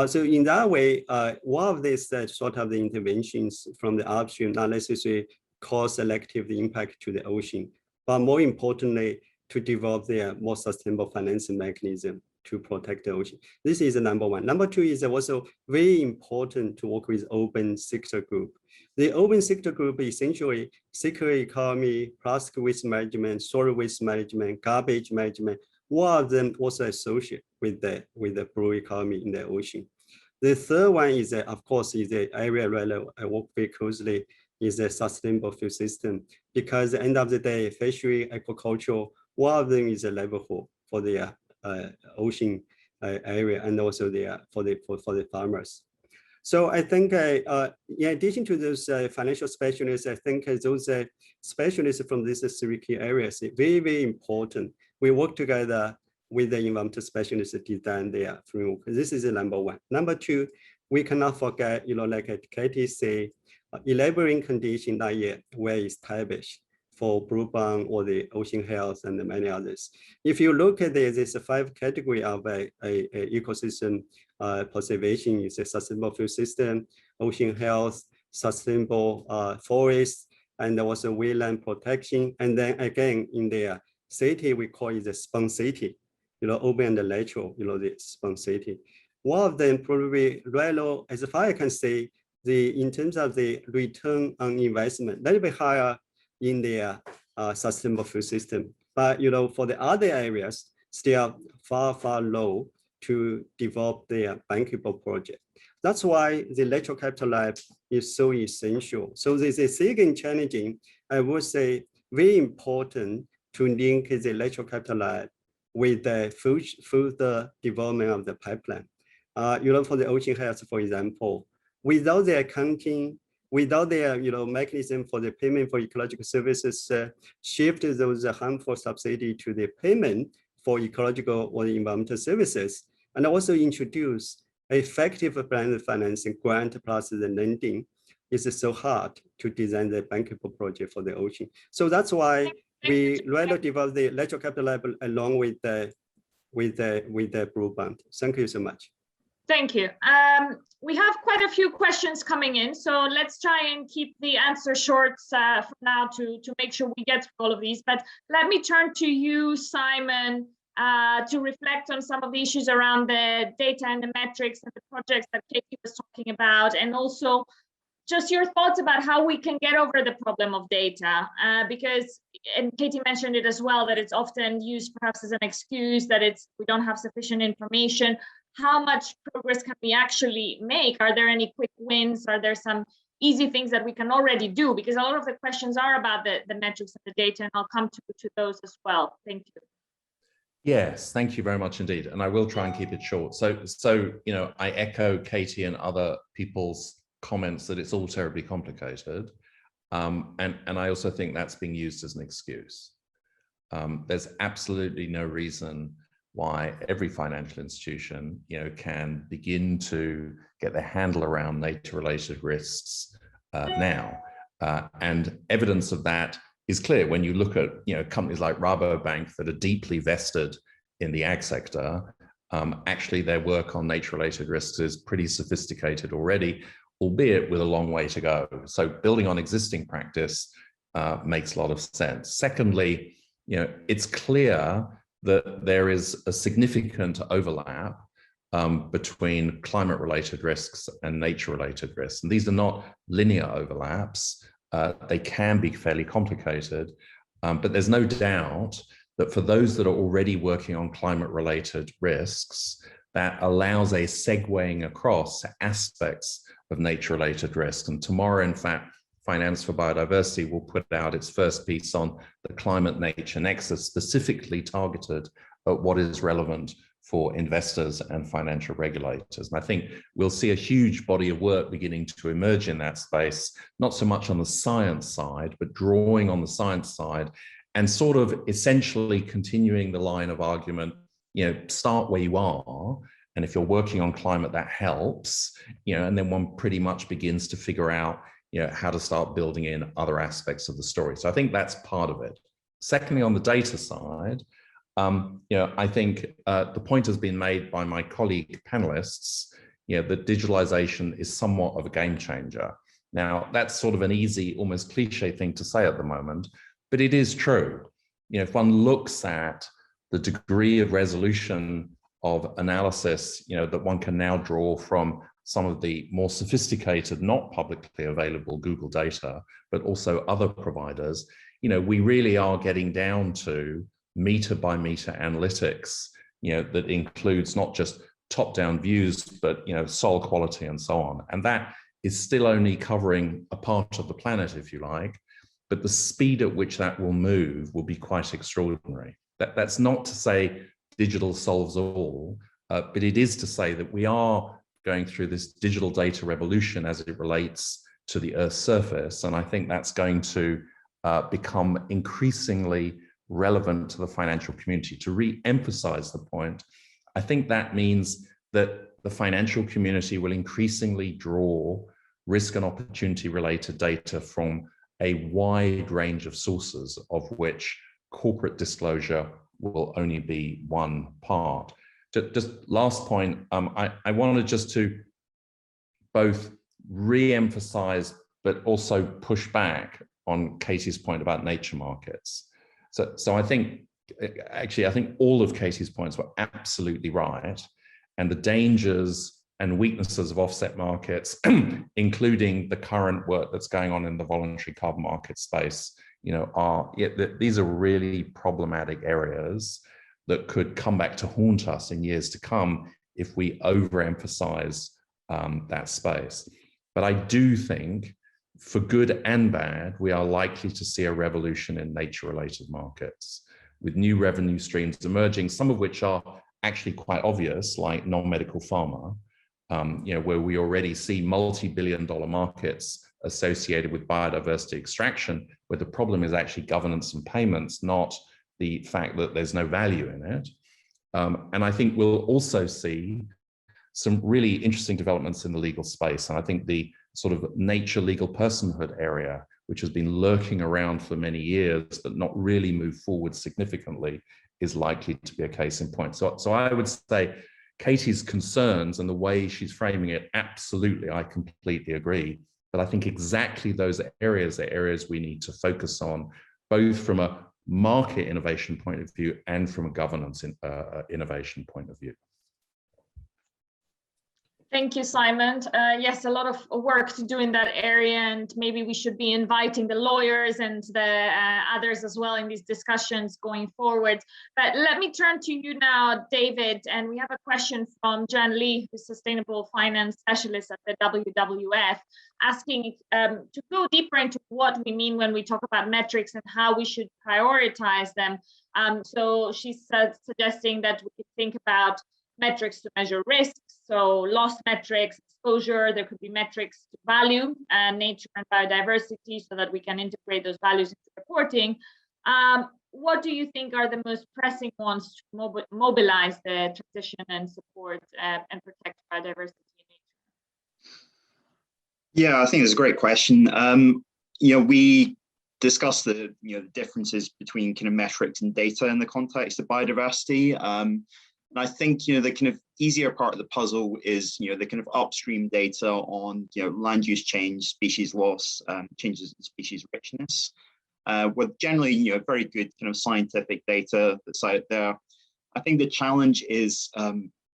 So in that way, one of these sort of the interventions from the upstream, not necessarily cause selective impact to the ocean, but more importantly, to develop their more sustainable financing mechanism to protect the ocean. This is number 1. Number 2 is also very important to work with open sector group. The open sector group essentially circular economy, plastic waste management, solid waste management, garbage management. One of them also associated with the blue economy in the ocean. The third one is, of course, is the area where I work very closely is a sustainable food system, because at the end of the day, fishery, aquaculture, one of them is a livelihood for the ocean area and also for the farmers. So I think in addition to those financial specialists, I think those specialists from these 3 key areas are very, very important. We work together with the environmental specialists to design their framework. This is number 1. Number 2, we cannot forget, like Katie said, elaborating condition that yet were established for blue bond or the ocean health and many others. If you look at this 5 category of a ecosystem preservation, is a sustainable food system, ocean health, sustainable forests, and also wetland protection. And then again, in the city, we call it the sponge city, open and natural, the sponge city. One of them probably right now, as far as I can say, in terms of the return on investment, a little bit higher in the sustainable food system. But for the other areas, still far, far low to develop their bankable project. That's why the natural capital lab is so essential. So there's a second challenging, I would say, very important to link the natural capital lab with the further development of the pipeline. For the ocean health, for example, without the accounting, without their mechanism for the payment for ecological services, shift those harmful subsidy to the payment for ecological or environmental services, and also introduce effective blended financing grant plus the lending is so hard to design the bankable project for the ocean. So that's why we rather develop the natural capital lab along with the blue bond. Thank you so much. Thank you. We have quite a few questions coming in, so let's try and keep the answer short for now to make sure we get through all of these. But let me turn to you, Simon, to reflect on some of the issues around the data and the metrics and the projects that Katie was talking about, and also just your thoughts about how we can get over the problem of data, because, and Katie mentioned it as well, that it's often used perhaps as an excuse that we don't have sufficient information. How much progress can we actually make? Are there any quick wins? Are there some easy things that we can already do? Because a lot of the questions are about the metrics and the data, and I'll come to those as well. Thank you. Yes, thank you very much indeed. And I will try and keep it short. So you know, I echo Katie and other people's comments that it's all terribly complicated. And I also think that's being used as an excuse. There's absolutely no reason why every financial institution, you know, can begin to get their handle around nature-related risks now. And evidence of that is clear when you look at, you know, companies like Rabobank that are deeply vested in the ag sector. Actually, their work on nature-related risks is pretty sophisticated already, albeit with a long way to go. So building on existing practice makes a lot of sense. Secondly, you know, it's clear that there is a significant overlap between climate-related risks and nature-related risks. And these are not linear overlaps. They can be fairly complicated, but there's no doubt that for those that are already working on climate-related risks, that allows a segueing across aspects of nature-related risk. And tomorrow, in fact, Finance for Biodiversity will put out its first piece on the climate-nature nexus, specifically targeted at what is relevant for investors and financial regulators. And I think we'll see a huge body of work beginning to emerge in that space, not so much on the science side, but drawing on the science side and sort of essentially continuing the line of argument, you know, start where you are. And if you're working on climate, that helps, you know, and then one pretty much begins to figure out, you know, how to start building in other aspects of the story. So I think that's part of it. Secondly, on the data side, you know, I think the point has been made by my colleague panelists, you know, that digitalization is somewhat of a game changer. Now, that's sort of an easy, almost cliche thing to say at the moment, but it is true. You know, if one looks at the degree of resolution of analysis, you know, that one can now draw from some of the more sophisticated, not publicly available Google data, but also other providers, you know, we really are getting down to meter by meter analytics, you know, that includes not just top-down views, but, you know, soil quality and so on. And that is still only covering a part of the planet, if you like, but the speed at which that will move will be quite extraordinary. That's not to say digital solves all, but it is to say that we are going through this digital data revolution as it relates to the Earth's surface. And I think that's going to become increasingly relevant to the financial community. To re-emphasize the point, I think that means that the financial community will increasingly draw risk and opportunity related data from a wide range of sources, of which corporate disclosure will only be one part. Just last point, I wanted just to both re-emphasize, but also push back on Katie's point about nature markets. So I think, actually, I think all of Katie's points were absolutely right. And the dangers and weaknesses of offset markets, including the current work that's going on in the voluntary carbon market space, you know, these are really problematic areas that could come back to haunt us in years to come if we overemphasize that space. But I do think, for good and bad, we are likely to see a revolution in nature-related markets, with new revenue streams emerging, some of which are actually quite obvious, like non-medical pharma, you know, where we already see multi-billion-dollar markets associated with biodiversity extraction, where the problem is actually governance and payments, not the fact that there's no value in it. And I think we'll also see some really interesting developments in the legal space. And I think the sort of nature legal personhood area, which has been lurking around for many years, but not really moved forward significantly, is likely to be a case in point. So I would say Katie's concerns and the way she's framing it, absolutely, I completely agree. But I think exactly those areas are areas we need to focus on, both from a market innovation point of view and from a governance innovation point of view. Thank you, Simon. Yes, a lot of work to do in that area, and maybe we should be inviting the lawyers and the others as well in these discussions going forward. But let me turn to you now, David, and we have a question from Jan Lee, who's Sustainable Finance Specialist at the WWF, asking to go deeper into what we mean when we talk about metrics and how we should prioritize them. So she's suggesting that we could think about metrics to measure risks, so loss metrics, exposure. There could be metrics to value and nature and biodiversity, so that we can integrate those values into reporting. What do you think are the most pressing ones to mobilize the transition and support and protect biodiversity in nature? Yeah, I think it's a great question. We discussed the differences between kind of metrics and data in the context of biodiversity. And I think, the kind of easier part of the puzzle is, the kind of upstream data on, land use change, species loss, changes in species richness, with generally, very good kind of scientific data that's out there. I think the challenge is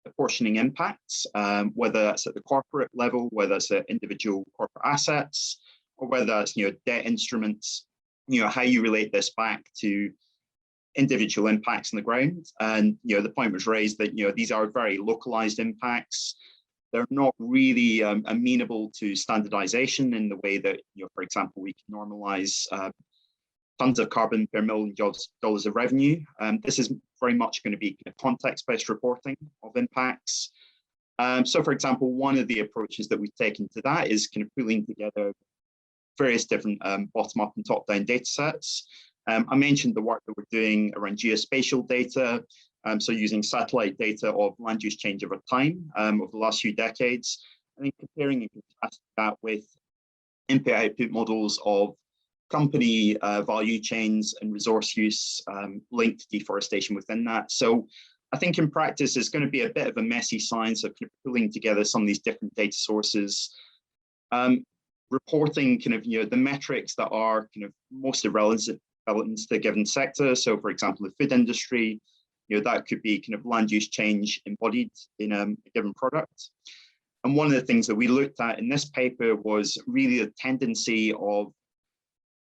apportioning impacts, whether that's at the corporate level, whether it's at individual corporate assets, or whether that's, debt instruments, how you relate this back to individual impacts on the ground. And the point was raised that these are very localized impacts. They're not really amenable to standardization in the way that for example, we can normalize tons of carbon per million dollars of revenue. This is very much going to be context-based reporting of impacts. So for example, one of the approaches that we've taken to that is kind of pulling together various different bottom-up and top-down data sets. I mentioned the work that we're doing around geospatial data, so using satellite data of land use change over time over the last few decades, and then comparing and contrasting that with input-output models of company value chains and resource use linked to deforestation within that. So I think in practice, it's going to be a bit of a messy science of kind of pulling together some of these different data sources, reporting kind of the metrics that are kind of most relevant to a given sector. So for example, the food industry, that could be kind of land use change embodied in a given product. And one of the things that we looked at in this paper was really the tendency of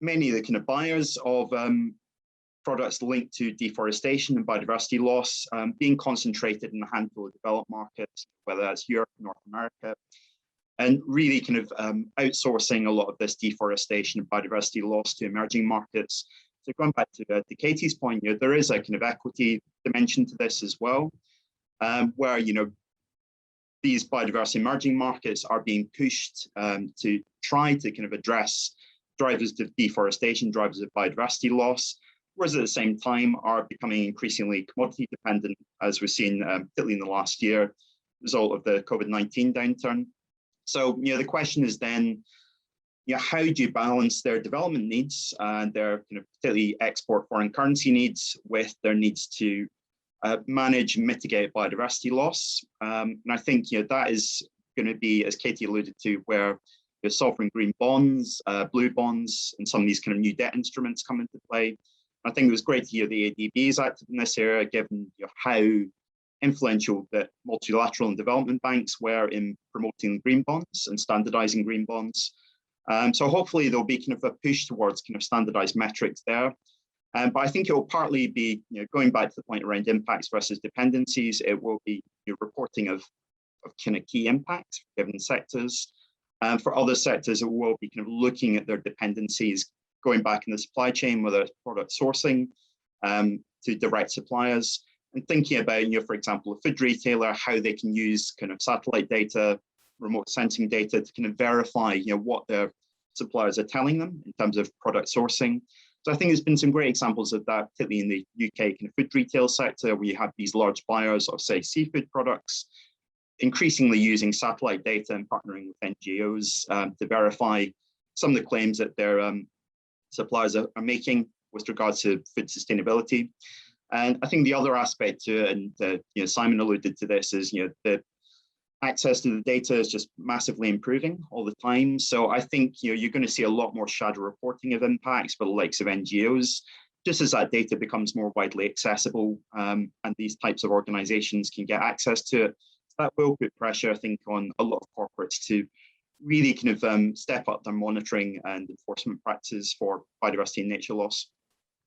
many of the kind of buyers of products linked to deforestation and biodiversity loss being concentrated in a handful of developed markets, whether that's Europe, North America, and really kind of outsourcing a lot of this deforestation and biodiversity loss to emerging markets. So going back to Katie's point, there is a kind of equity dimension to this as well, where these biodiversity emerging markets are being pushed to try to kind of address drivers of deforestation, drivers of biodiversity loss, whereas at the same time are becoming increasingly commodity dependent, as we've seen particularly in the last year, result of the COVID-19 downturn. So the question is then, how do you balance their development needs and their kind of particularly export foreign currency needs with their needs to manage and mitigate biodiversity loss? And I think that is going to be, as Katie alluded to, where sovereign green bonds, blue bonds, and some of these kind of new debt instruments come into play. I think it was great to hear the ADB is active in this area, given how influential that multilateral and development banks were in promoting green bonds and standardizing green bonds. So hopefully there'll be kind of a push towards kind of standardized metrics there. But I think it will partly be, going back to the point around impacts versus dependencies, it will be reporting of kind of key impacts for given sectors. For other sectors, it will be kind of looking at their dependencies, going back in the supply chain, whether it's product sourcing to direct suppliers, and thinking about, for example, a food retailer, how they can use kind of satellite data, remote sensing data to kind of verify, what their suppliers are telling them in terms of product sourcing. So I think there's been some great examples of that, particularly in the UK kind of food retail sector, where you have these large buyers of, say, seafood products, increasingly using satellite data and partnering with NGOs to verify some of the claims that their suppliers are making with regards to food sustainability. And I think the other aspect to it, and Simon alluded to this, is the access to the data is just massively improving all the time. So I think you're going to see a lot more shadow reporting of impacts for the likes of NGOs, just as that data becomes more widely accessible and these types of organizations can get access to it. That will put pressure, I think, on a lot of corporates to really kind of step up their monitoring and enforcement practices for biodiversity and nature loss.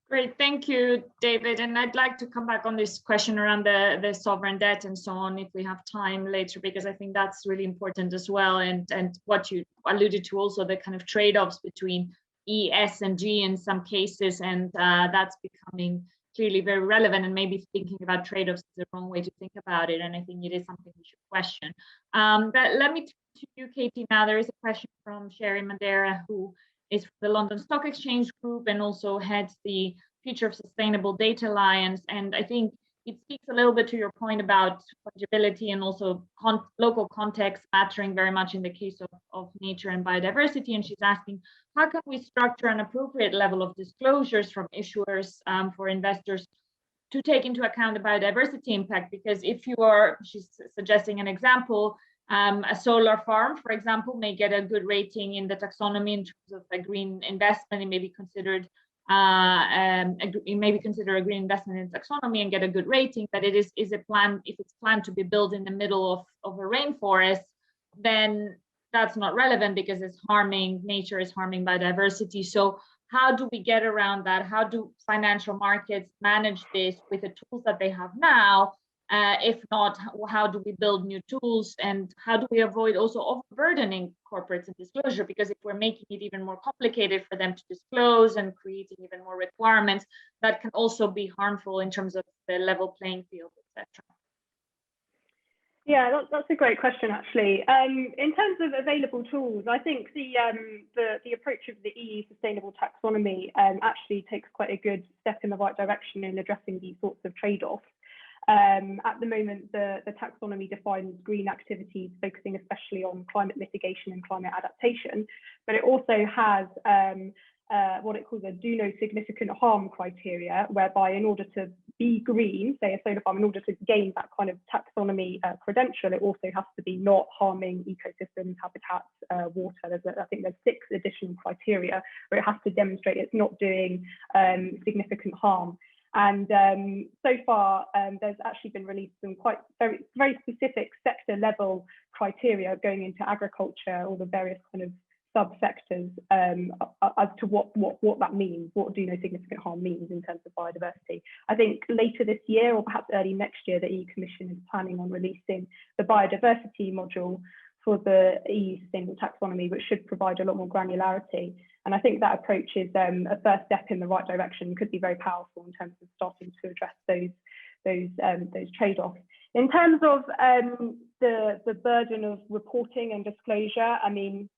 Great, thank you, David. And I'd like to come back on this question around the sovereign debt and so on, if we have time later, because I think that's really important as well. And what you alluded to also, the kind of trade-offs between E, S, and G in some cases, and that's becoming clearly very relevant, and maybe thinking about trade-offs is the wrong way to think about it. And I think it is something we should question. But let me turn to you, Katie, now. There is a question from Sherry Madeira, who is from the London Stock Exchange Group and also heads the Future of Sustainable Data Alliance. And I think it speaks a little bit to your point about fungibility and also local context mattering very much in the case of nature and biodiversity. And she's asking, how can we structure an appropriate level of disclosures from issuers for investors to take into account the biodiversity impact? Because if you are, she's suggesting an example, a solar farm, for example, may get a good rating in the taxonomy in terms of a green investment. It may be considered a green investment in taxonomy and get a good rating, but it is a plan. If it's planned to be built in the middle of a rainforest, then that's not relevant because it's harming nature, is harming biodiversity. So how do we get around that? How do financial markets manage this with the tools that they have now? If not, how do we build new tools, and how do we avoid also overburdening corporates in disclosure? Because if we're making it even more complicated for them to disclose and creating even more requirements, that can also be harmful in terms of the level playing field, etc. Yeah, that's a great question, actually. In terms of available tools, I think the approach of the EU sustainable taxonomy actually takes quite a good step in the right direction in addressing these sorts of trade-offs. At the moment, the taxonomy defines green activities, focusing especially on climate mitigation and climate adaptation, but it also has what it calls a do no significant harm criteria, whereby in order to be green, say a solar farm, in order to gain that kind of taxonomy credential, it also has to be not harming ecosystems, habitats, water. I think there's 6 additional criteria where it has to demonstrate it's not doing significant harm. And so far, there's actually been released some quite very specific sector level criteria going into agriculture, all the various kind of subsectors as to what that means, what do no significant harm means in terms of biodiversity. I think later this year or perhaps early next year, the EU Commission is planning on releasing the biodiversity module for the EU sustainable taxonomy, which should provide a lot more granularity. And I think that approach is a first step in the right direction, could be very powerful in terms of starting to address those trade-offs. In terms of the burden of reporting and disclosure, I mean,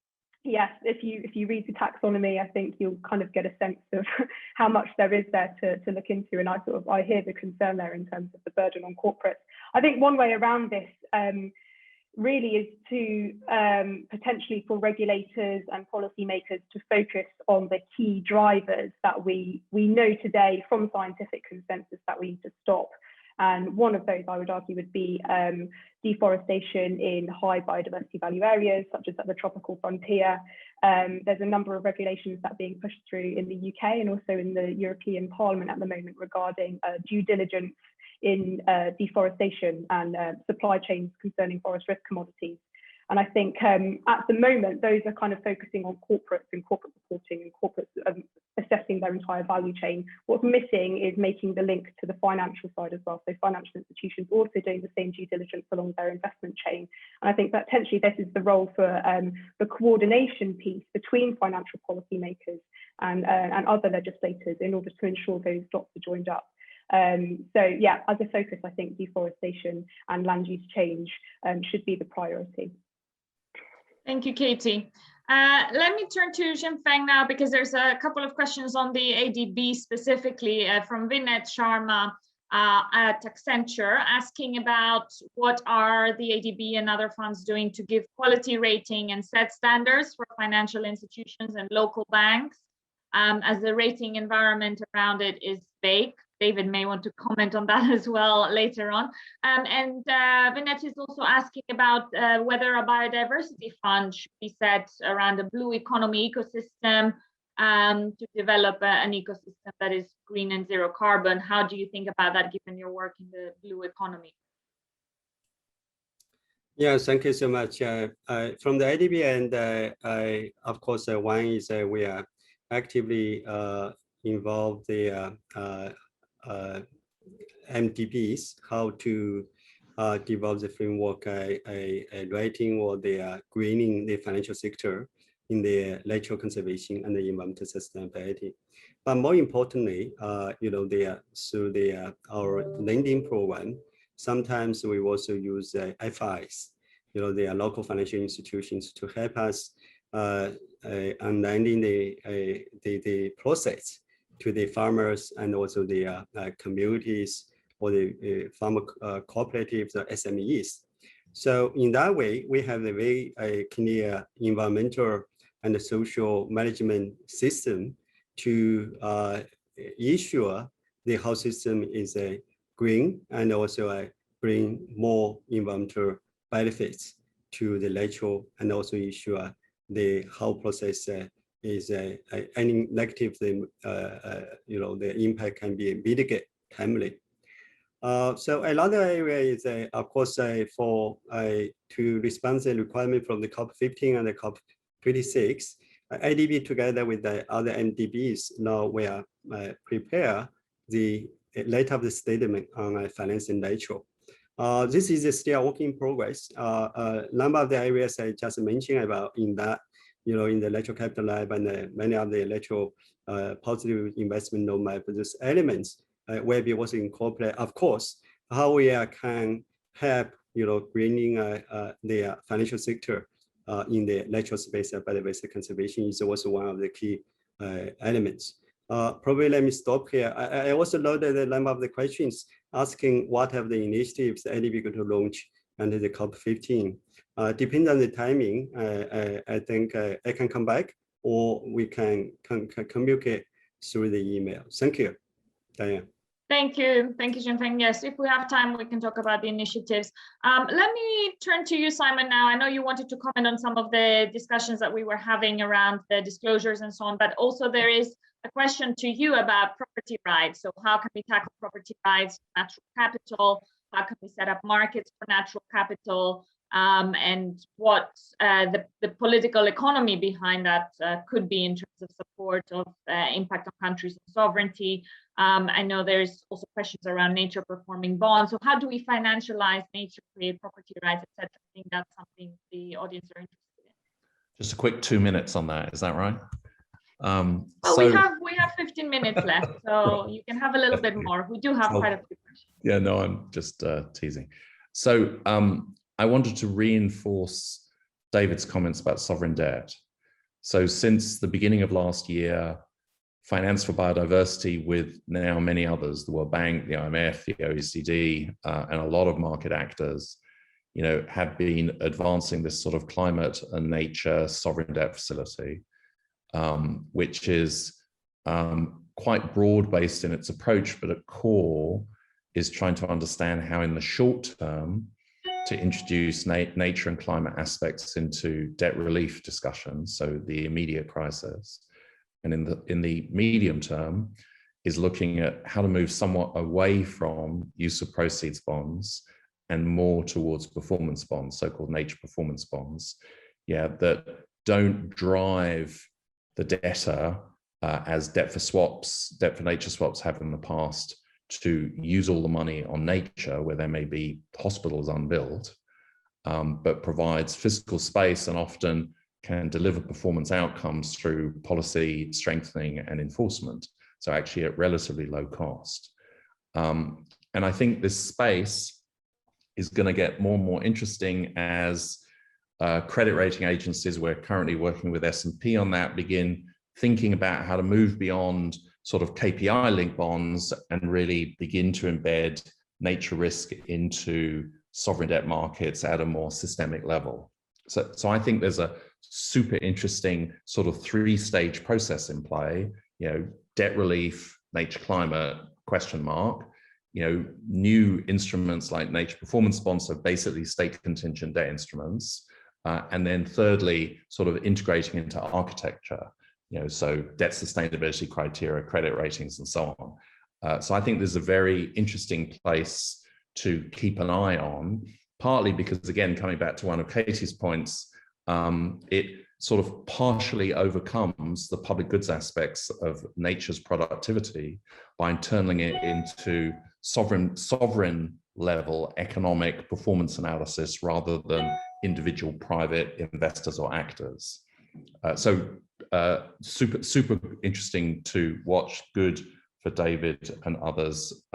yes, if you read the taxonomy, I think you'll kind of get a sense of how much there is there to look into. And I hear the concern there in terms of the burden on corporates. I think one way around this really is to potentially for regulators and policymakers to focus on the key drivers that we know today from scientific consensus that we need to stop. And one of those, I would argue, would be deforestation in high biodiversity value areas, such as at the tropical frontier. There's a number of regulations that are being pushed through in the UK and also in the European Parliament at the moment regarding due diligence in deforestation and supply chains concerning forest risk commodities. And I think at the moment, those are kind of focusing on corporates and corporate reporting and corporates assessing their entire value chain. What's missing is making the link to the financial side as well. So financial institutions also doing the same due diligence along their investment chain. And I think that potentially this is the role for the coordination piece between financial policymakers and other legislators in order to ensure those dots are joined up. So yeah, as a focus, I think deforestation and land use change should be the priority. Thank you, Katie. Let me turn to Xinfeng now, because there's a couple of questions on the ADB specifically from Vinay Sharma at Accenture, asking about what are the ADB and other funds doing to give quality rating and set standards for financial institutions and local banks, as the rating environment around it is vague. David may want to comment on that as well later on. And Vinette is also asking about whether a biodiversity fund should be set around a blue economy ecosystem to develop an ecosystem that is green and zero carbon. How do you think about that given your work in the blue economy? Yeah, thank you so much. From the IDB end, of course, one is we are actively involved the MDBs, how to develop the framework, writing or the greening the financial sector in the natural conservation and the environmental sustainability. But more importantly, through our lending program, sometimes we also use FIs, the local financial institutions to help us on lending the process to the farmers and also the communities or the farmer cooperatives or SMEs. So in that way, we have a very clear environmental and social management system to ensure the whole system is green and also bring more environmental benefits to the natural, and also ensure the whole process is any negative the impact can be mitigated timely. So another area is, of course, to respond to the requirement from the COP15 and the COP26, IDB together with the other MDBs, now we are prepare the letter of the statement on finance and nature. This is still a work in progress. Number of the areas I just mentioned about in that, in the natural capital lab and many of the natural positive investment roadmap, these elements will be also incorporate. Of course, how we can help, greening the financial sector in the natural space of biodiversity conservation is also one of the key elements. Probably let me stop here. I also noted the number of the questions asking what are the initiatives the IDB going to launch under the COP15. Depending on the timing, I think I can come back, or we can communicate through the email. Thank you, Diane. Thank you, Zhengfeng. Yes, if we have time, we can talk about the initiatives. Let me turn to you, Simon, now. I know you wanted to comment on some of the discussions that we were having around the disclosures and so on, but also there is a question to you about property rights. So how can we tackle property rights, natural capital? How can we set up markets for natural capital? And what the political economy behind that could be in terms of support of impact on countries and sovereignty. I know there's also questions around nature performing bonds. So how do we financialize nature, create property rights, etc.? I think that's something the audience are interested in. Just a quick 2 minutes on that, is that right? Well, we have 15 minutes left, so you can have a little bit more. We do have quite a few questions. Yeah, no, I'm just teasing. So I wanted to reinforce David's comments about sovereign debt. So since the beginning of last year, Finance for Biodiversity, with now many others, the World Bank, the IMF, the OECD, and a lot of market actors, have been advancing this sort of climate and nature sovereign debt facility, which is quite broad-based in its approach, but at core is trying to understand how in the short term to introduce nature and climate aspects into debt relief discussions, so the immediate crisis. And in the medium term is looking at how to move somewhat away from use of proceeds bonds and more towards performance bonds, so-called nature performance bonds, that don't drive the debtor as debt for nature swaps have in the past, to use all the money on nature where there may be hospitals unbuilt, but provides physical space and often can deliver performance outcomes through policy strengthening and enforcement. So actually at relatively low cost. And I think this space is going to get more and more interesting as credit rating agencies, we're currently working with S&P on that, begin thinking about how to move beyond sort of KPI-linked bonds and really begin to embed nature risk into sovereign debt markets at a more systemic level. So I think there's a super interesting sort of 3-stage process in play, debt relief, nature climate, question mark, new instruments like nature performance bonds, so basically state contingent debt instruments. And then thirdly, sort of integrating into architecture, so debt sustainability criteria, credit ratings, and so on. So I think there's a very interesting place to keep an eye on partly because, again, coming back to one of Katie's points, it sort of partially overcomes the public goods aspects of nature's productivity by turning it into sovereign level economic performance analysis rather than individual private investors or actors. Super interesting to watch. Good for David and others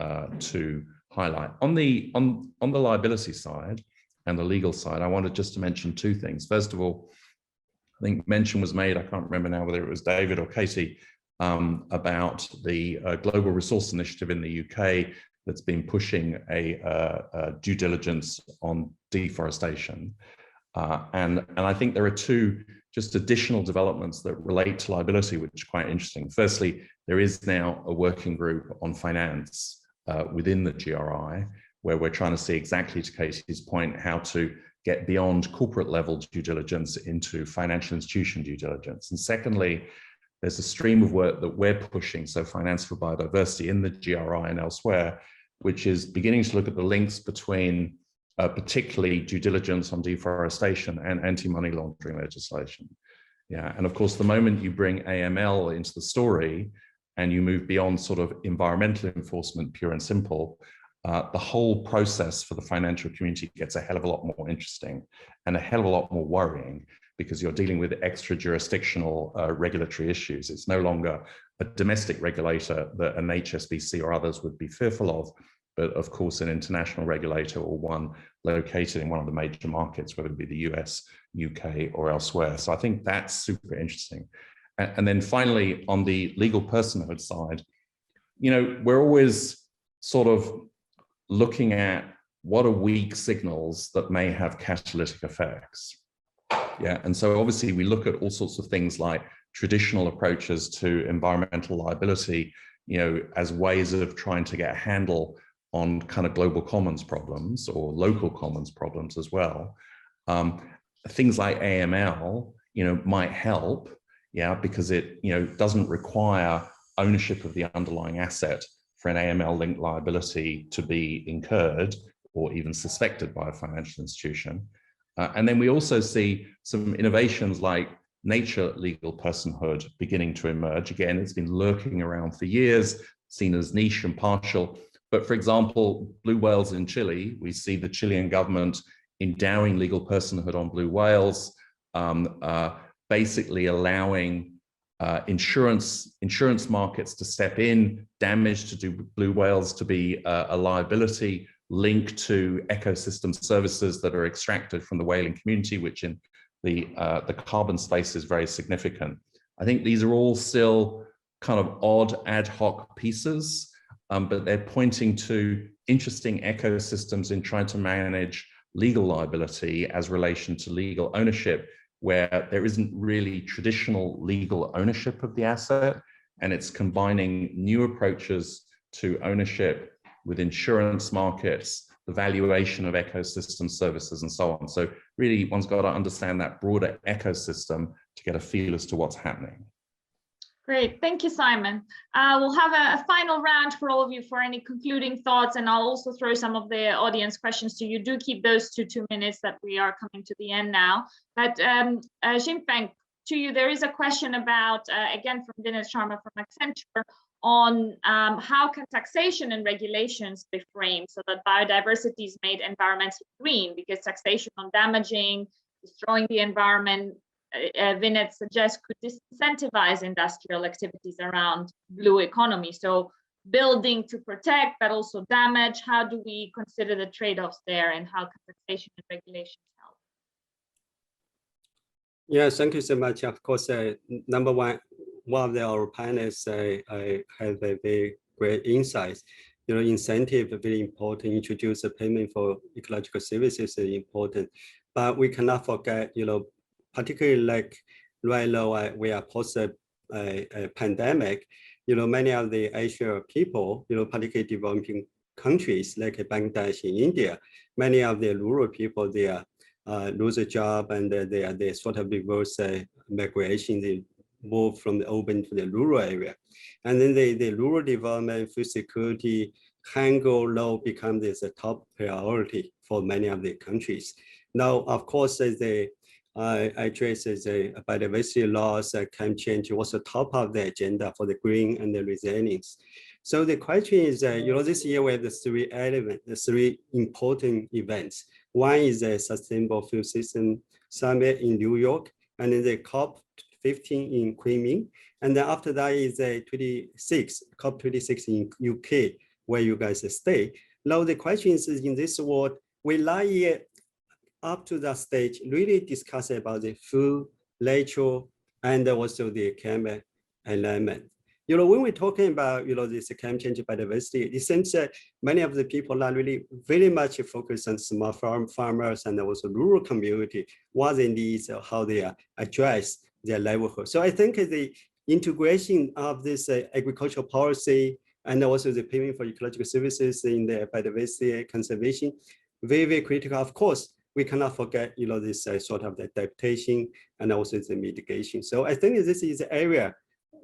to highlight. On the liability side and the legal side, I wanted just to mention two things. First of all, I think mention was made, I can't remember now whether it was David or Katie, about the Global Resource Initiative in the UK that's been pushing a due diligence on deforestation. And I think there are two just additional developments that relate to liability, which are quite interesting. Firstly, there is now a working group on finance within the GRI, where we're trying to see, exactly to Katie's point, how to get beyond corporate level due diligence into financial institution due diligence. And secondly, there's a stream of work that we're pushing, so Finance for Biodiversity in the GRI and elsewhere, which is beginning to look at the links between particularly due diligence on deforestation and anti-money laundering legislation. Yeah, and of course, the moment you bring AML into the story and you move beyond sort of environmental enforcement, pure and simple, the whole process for the financial community gets a hell of a lot more interesting and a hell of a lot more worrying, because you're dealing with extra jurisdictional regulatory issues. It's no longer a domestic regulator that an HSBC or others would be fearful of, but of course an international regulator or one located in one of the major markets, whether it be the US, UK, or elsewhere. So I think that's super interesting. And then finally, on the legal personhood side, you know, we're always sort of looking at what are weak signals that may have catalytic effects. Yeah, and so obviously we look at all sorts of things like traditional approaches to environmental liability, you know, as ways of trying to get a handle on kind of global commons problems or local commons problems as well. Things like AML, you know, might help, yeah, because it, you know, doesn't require ownership of the underlying asset for an AML-linked liability to be incurred or even suspected by a financial institution. And then we also see some innovations like nature legal personhood beginning to emerge. Again, it's been lurking around for years, seen as niche and partial. But for example, blue whales in Chile, we see the Chilean government endowing legal personhood on blue whales, basically allowing insurance markets to step in, damage to do blue whales to be a liability linked to ecosystem services that are extracted from the whaling community, which in the carbon space is very significant. I think these are all still kind of odd ad hoc pieces, but they're pointing to interesting ecosystems in trying to manage legal liability as relation to legal ownership, where there isn't really traditional legal ownership of the asset, and it's combining new approaches to ownership with insurance markets, the valuation of ecosystem services, and so on. So really, one's got to understand that broader ecosystem to get a feel as to what's happening. Great, thank you, Simon. We'll have a final round for all of you for any concluding thoughts, and I'll also throw some of the audience questions to you. Do keep those to 2 minutes, that we are coming to the end now. But Xinfeng, to you, there is a question about, again, from Dinesh Sharma from Accenture, on how can taxation and regulations be framed so that biodiversity is made environmentally green, because taxation on damaging, destroying the environment, Vinit suggests, could disincentivize industrial activities around blue economy. So building to protect, but also damage. How do we consider the trade-offs there, and how can taxation and regulations help? Yeah, thank you so much. Of course, number one of our panelists have a very great insights. You know, incentive are very important. Introduce a payment for ecological services is important, but we cannot forget, you know, particularly like right now we are post a pandemic. You know, many of the Asian people, you know, particularly developing countries like Bangladesh in India, many of the rural people, they are lose a job, and they sort of reverse migration. They move from the urban to the rural area, and then the rural development, food security, Hangle law become this a top priority for many of the countries. Now, of course, the address the biodiversity laws climate change was top of the agenda for the green and the resilience. So the question is, this year we have the three elements, the three important events. One is the Sustainable Fuel System Summit in New York, and then the COP15 in Kunming. And then after that is the COP26 in UK, where you guys stay. Now the question is, in this world, we not yet up to that stage really discuss about the food, nature, and also the climate alignment. When we're talking about, this climate change biodiversity, it seems that many of the people are really very much focused on small farmers and also rural community, what they need, how they address their livelihood. So I think the integration of this agricultural policy and also the payment for ecological services in the biodiversity conservation, very, very critical. Of course, we cannot forget, this sort of the adaptation and also the mitigation. So I think this is the area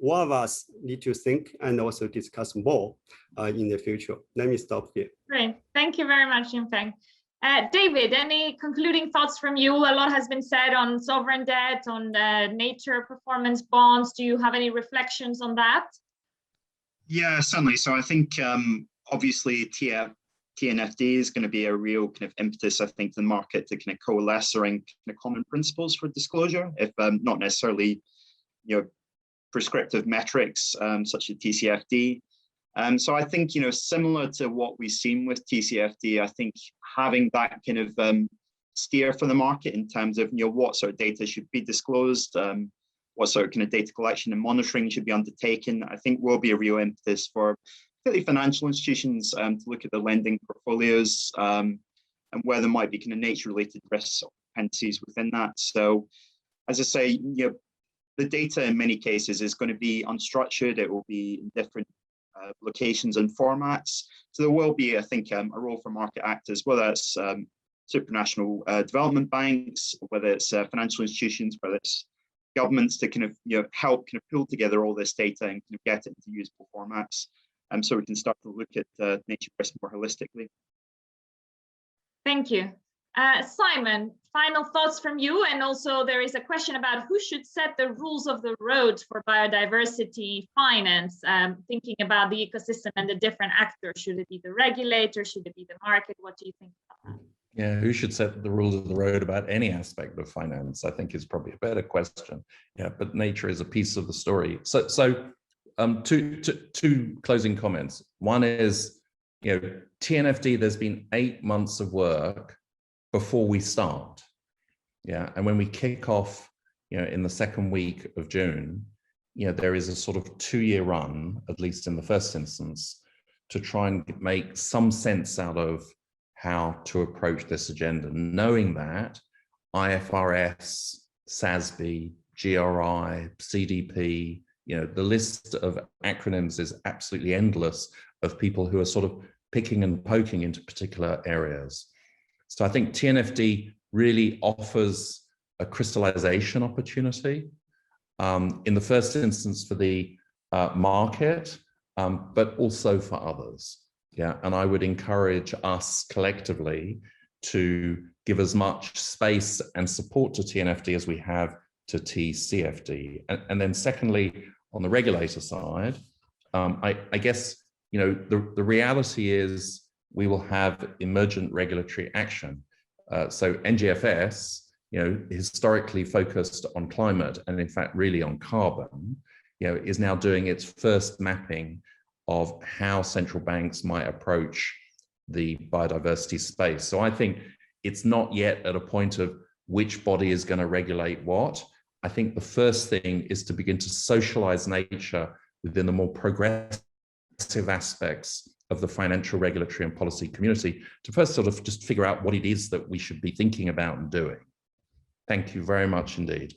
all of us need to think and also discuss more in the future. Let me stop here. Great, thank you very much, Yingfeng. David, any concluding thoughts from you? A lot has been said on sovereign debt, on nature performance bonds. Do you have any reflections on that? Yeah, certainly. So I think obviously TNFD is going to be a real kind of impetus, I think, to the market to kind of coalesce around kind of common principles for disclosure, if not necessarily, prescriptive metrics such as TCFD. So I think, similar to what we've seen with TCFD, I think having that kind of steer for the market in terms of, what sort of data should be disclosed, what sort of kind of data collection and monitoring should be undertaken, I think will be a real impetus for particularly financial institutions to look at the lending portfolios and where there might be kind of nature-related risks or dependencies within that. So, as I say, the data in many cases is going to be unstructured. It will be in different locations and formats. So there will be, I think, a role for market actors, whether it's supranational development banks, whether it's financial institutions, whether it's governments to kind of help kind of pull together all this data and kind of get it into usable formats, so we can start to look at nature risk more holistically. Thank you. Simon, final thoughts from you, and also there is a question about who should set the rules of the road for biodiversity finance, thinking about the ecosystem and the different actors. Should it be the regulator? Should it be the market? What do you think about that? Yeah, who should set the rules of the road about any aspect of finance, I think is probably a better question. Yeah, but nature is a piece of the story. So two closing comments. One is, TNFD, there's been 8 months of work before we start. Yeah, and when we kick off, in the second week of June, there is a sort of 2-year run, at least in the first instance, to try and make some sense out of how to approach this agenda, knowing that IFRS, SASB, GRI, CDP, the list of acronyms is absolutely endless of people who are sort of picking and poking into particular areas. So I think TNFD really offers a crystallization opportunity in the first instance for the market, but also for others. Yeah, and I would encourage us collectively to give as much space and support to TNFD as we have to TCFD. And then secondly, on the regulator side, I guess, the reality is we will have emergent regulatory action. So NGFS, historically focused on climate and in fact really on carbon, is now doing its first mapping of how central banks might approach the biodiversity space. So I think it's not yet at a point of which body is going to regulate what. I think the first thing is to begin to socialize nature within the more progressive aspects of the financial, regulatory and policy community to first sort of just figure out what it is that we should be thinking about and doing. Thank you very much indeed.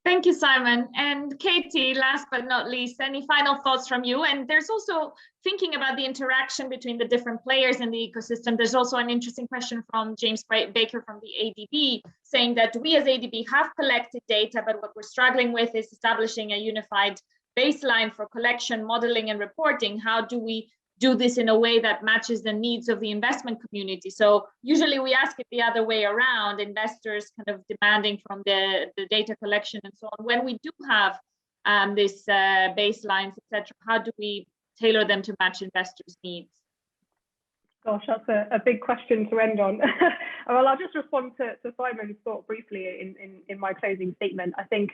Thank you, Simon. And Katie, last but not least, any final thoughts from you? And there's also thinking about the interaction between the different players in the ecosystem. There's also an interesting question from James Baker from the ADB saying that we as ADB have collected data, but what we're struggling with is establishing a unified baseline for collection, modeling and reporting. How do we do this in a way that matches the needs of the investment community. So usually we ask it the other way around, investors kind of demanding from the data collection and so on. When we do have this baselines, etc., how do we tailor them to match investors' needs? Gosh, that's a big question to end on. Well, I'll just respond to Simon's thought briefly in my closing statement. I think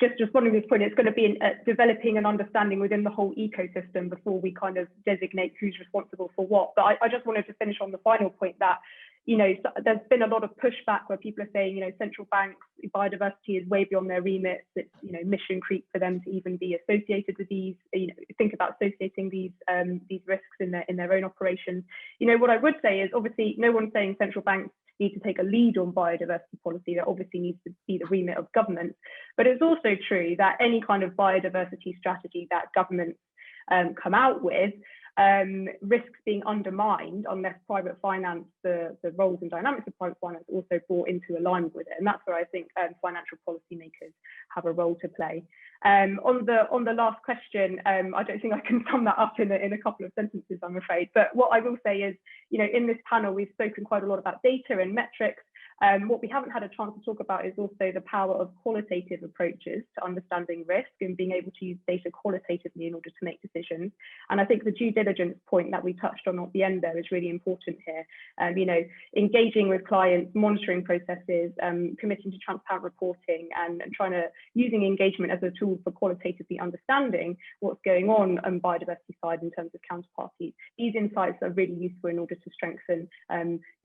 just responding to this point, it's going to be developing an understanding within the whole ecosystem before we kind of designate who's responsible for what. But I just wanted to finish on the final point that, there's been a lot of pushback where people are saying, central banks, biodiversity is way beyond their remit. It's, mission creep for them to even be associated with these, think about associating these risks in their own operations. What I would say is, obviously, no one's saying central banks need to take a lead on biodiversity policy. That obviously needs to be the remit of government. But it's also true that any kind of biodiversity strategy that governments come out with risks being undermined unless private finance, the roles and dynamics of private finance also brought into alignment with it. And that's where I think financial policymakers have a role to play. On the last question, I don't think I can sum that up in a couple of sentences, I'm afraid. But what I will say is, in this panel, we've spoken quite a lot about data and metrics. What we haven't had a chance to talk about is also the power of qualitative approaches to understanding risk and being able to use data qualitatively in order to make decisions. And I think the due diligence point that we touched on at the end there is really important here. Engaging with clients, monitoring processes, committing to transparent reporting, and using engagement as a tool for qualitatively understanding what's going on biodiversity side in terms of counterparties. These insights are really useful in order to strengthen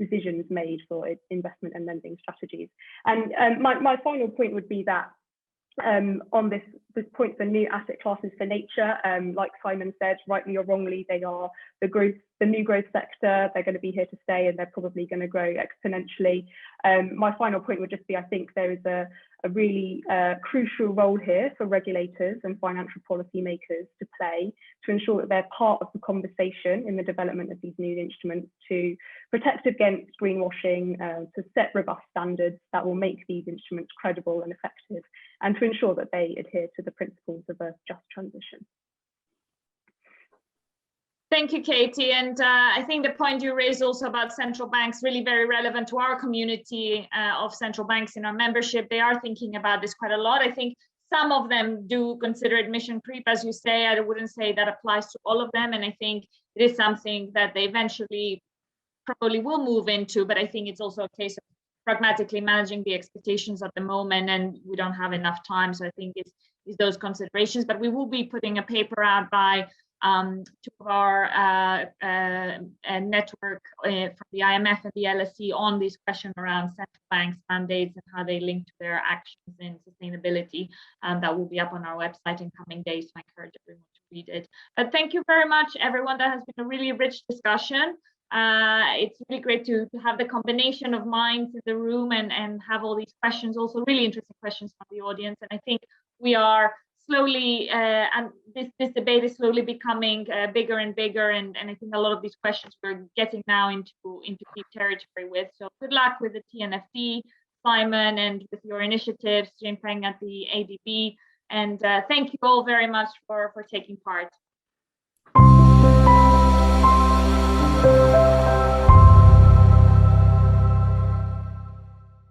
decisions made for investment and lending strategies. And my final point would be that on this point for new asset classes for nature, like Simon said, rightly or wrongly, they are the new growth sector. They're going to be here to stay, and they're probably going to grow exponentially. My final point would just be, I think there is a really crucial role here for regulators and financial policy makers to play to ensure that they're part of the conversation in the development of these new instruments, to protect against greenwashing, to set robust standards that will make these instruments credible and effective, and to ensure that they adhere to the principles of a just transition. Thank you, Katie. And I think the point you raised also about central banks, really very relevant to our community of central banks in our membership. They are thinking about this quite a lot. I think some of them do consider it mission creep, as you say. I wouldn't say that applies to all of them. And I think it is something that they eventually probably will move into. But I think it's also a case of pragmatically managing the expectations at the moment, and we don't have enough time. So I think it's those considerations. But we will be putting a paper out by two of our network from the IMF and the LSE on this question around central banks mandates and how they link to their actions in sustainability. That will be up on our website in coming days, so I encourage everyone to read it. But thank you very much, everyone. That has been a really rich discussion. It's really great to have the combination of minds in the room and have all these questions, also really interesting questions from the audience. And I think we are slowly, and this debate is slowly becoming bigger and bigger, and I think a lot of these questions we're getting now into deep territory with. So good luck with the TNFD, Simon, and with your initiatives, Jinpeng at the ADB, and thank you all very much for taking part.